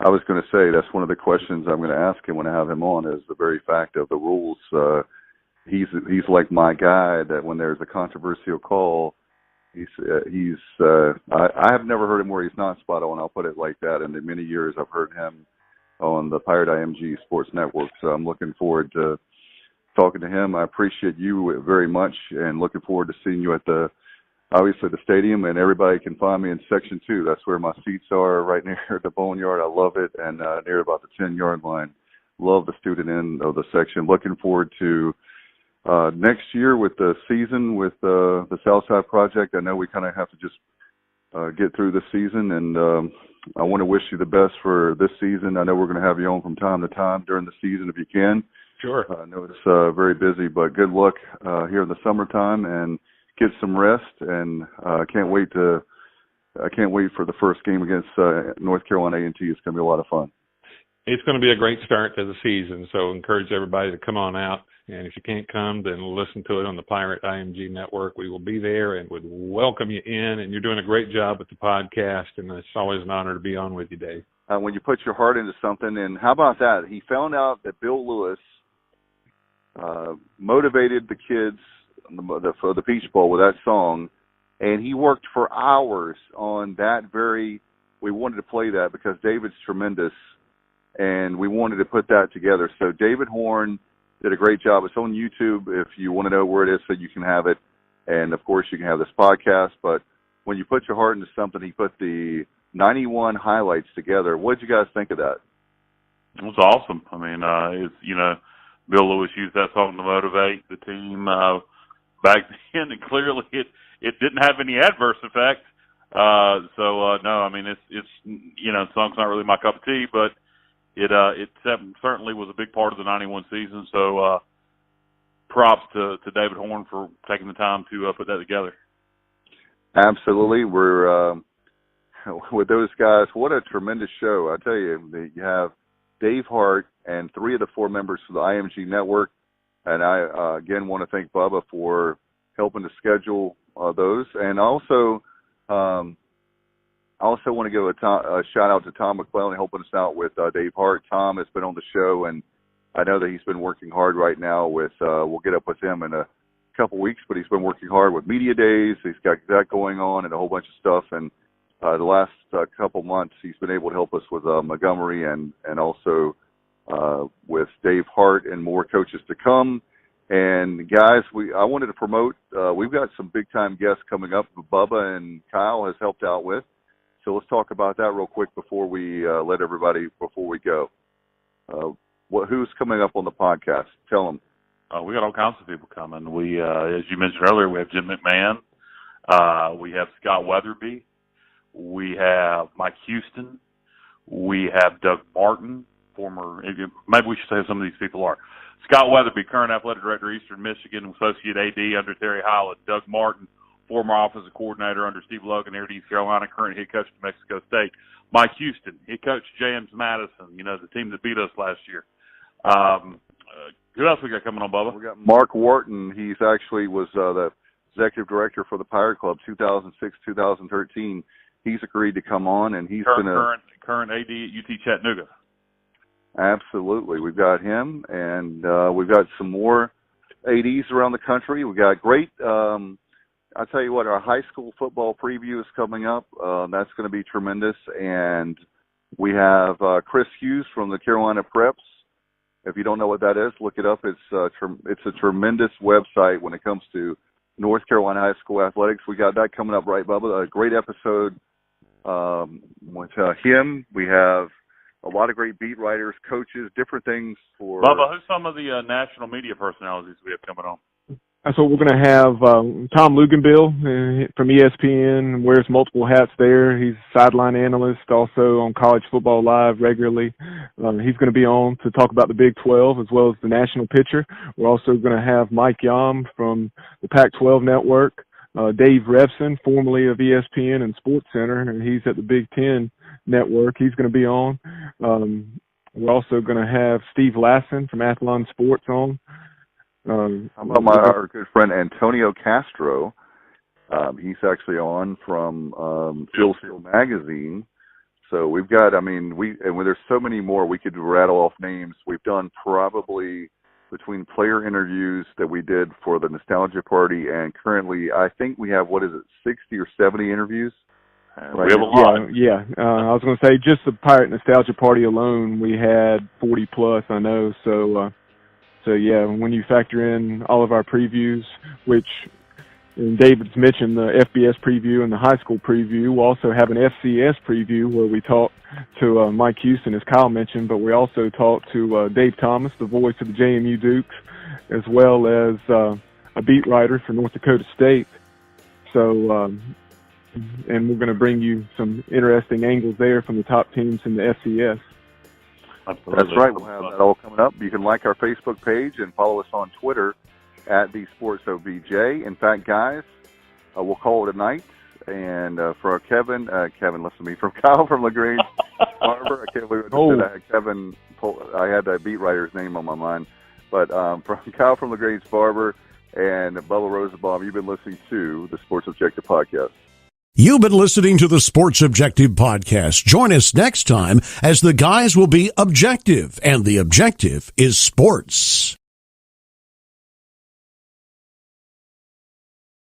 Speaker 2: I was going to say that's one of the questions I'm going to ask him when I have him on, is the very fact of the rules. He's like my guy that when there's a controversial call, I have never heard him where he's not spot on. I'll put it like that. In the many years I've heard him on the Pirate IMG Sports Network, so I'm looking forward to talking to him. I appreciate you very much, and looking forward to seeing you at the stadium. And everybody can find me in Section 2. That's where my seats are, right near the Boneyard. I love it, and near about the 10-yard line. Love the student end of the section. Looking forward to next year with the season with the Southside Project. I know we kind of have to just get through this season, and I want to wish you the best for this season. I know we're going to have you on from time to time during the season if you can.
Speaker 8: Sure.
Speaker 2: I know it's very busy, but good luck here in the summertime, and get some rest. And I can't wait for the first game against North Carolina A&T. It's going to be a lot of fun.
Speaker 8: It's going to be a great start to the season, so encourage everybody to come on out. And if you can't come, then listen to it on the Pirate IMG Network. We will be there and would welcome you in. And you're doing a great job with the podcast, and it's always an honor to be on with you, Dave.
Speaker 2: When you put your heart into something, and how about that? He found out that Bill Lewis motivated the kids for the Peach Bowl with that song, and he worked for hours on that we wanted to play that because David's tremendous, and we wanted to put that together. So David Horn did a great job. It's on YouTube if you want to know where it is, so you can have it. And, of course, you can have this podcast. But when you put your heart into something, he put the 91 highlights together. What did you guys think of that?
Speaker 3: It was awesome. I mean, Bill Lewis used that song to motivate the team back then, and clearly it didn't have any adverse effect. No, I mean, it's the song's not really my cup of tea, but it certainly was a big part of the 91 season. So props to David Horn for taking the time to put that together.
Speaker 2: Absolutely. We're with those guys. What a tremendous show. I tell you, you have Dave Hart and 3 of the 4 members of the IMG Network. And I, again, want to thank Bubba for helping to schedule those. And also, I also want to give a shout-out to Tom McClellan helping us out with Dave Hart. Tom has been on the show, and I know that he's been working hard right now with we'll get up with him in a couple weeks, but he's been working hard with media days. He's got that going on and a whole bunch of stuff. And the last couple months, he's been able to help us with Montgomery and also with Dave Hart and more coaches to come. And, guys, I wanted to promote, we've got some big-time guests coming up. Bubba and Kyle has helped out with. So let's talk about that real quick before we before we go. Who's coming up on the podcast? Tell them.
Speaker 3: We got all kinds of people coming. We, as you mentioned earlier, we have Jim McMahon. We have Scott Weatherby. We have Mike Houston. We have Doug Martin, maybe we should say who some of these people are. Scott Weatherby, current athletic director, Eastern Michigan, associate AD under Terry Howlett. Doug Martin, former offensive coordinator under Steve Logan here at East Carolina, current head coach of Mexico State. Mike Houston, head coach James Madison, the team that beat us last year. Who else we got coming on, Bubba?
Speaker 2: We got Mark Wharton. He's actually was the executive director for the Pirate Club 2006-2013. He's agreed to come on, and he's
Speaker 3: current AD at UT Chattanooga.
Speaker 2: Absolutely. We've got him, and we've got some more ADs around the country. We've got great I'll tell you what, our high school football preview is coming up. That's going to be tremendous. And we have Chris Hughes from the Carolina Preps. If you don't know what that is, look it up. It's a tremendous website when it comes to North Carolina high school athletics. We got that coming up, right, Bubba? A great episode with him. We have a lot of great beat writers, coaches, different things for.
Speaker 3: Bubba, who's some of the national media personalities we have coming on?
Speaker 4: So we're going to have Tom Luganbill from ESPN, wears multiple hats there. He's a sideline analyst, also on College Football Live regularly. He's going to be on to talk about the Big 12 as well as the national picture. We're also going to have Mike Yam from the Pac-12 Network, Dave Revson, formerly of ESPN and SportsCenter, and he's at the Big 10 Network. He's going to be on. We're also going to have Steve Lassen from Athlon Sports on. How
Speaker 2: about our good friend Antonio Castro? He's actually on from Phil Steele Magazine. So we've got, there's so many more. We could rattle off names. We've done probably between player interviews that we did for the Nostalgia Party, and currently I think we have, 60 or 70 interviews?
Speaker 3: We have a lot.
Speaker 4: Yeah. I was going to say, just the Pirate Nostalgia Party alone, we had 40 plus, I know. So yeah, when you factor in all of our previews, which David's mentioned the FBS preview and the high school preview, we'll also have an FCS preview where we talk to Mike Houston, as Kyle mentioned, but we also talk to Dave Thomas, the voice of the JMU Dukes, as well as a beat writer for North Dakota State. So, and we're going to bring you some interesting angles there from the top teams in the FCS.
Speaker 2: That's right. We'll have that all coming up. You can like our Facebook page and follow us on Twitter at the Sports OBJ. In fact, guys, we'll call it a night. And for Kevin, listen to me, from Kyle from LaGrange Barber. I can't believe I had Kevin. I had that beat writer's name on my mind. But from Kyle from LaGrange Barber and Bubba Rosenbaum, you've been listening to the Sports Objective Podcast.
Speaker 1: You've been listening to the Sports Objective Podcast. Join us next time as the guys will be objective, and the objective is sports.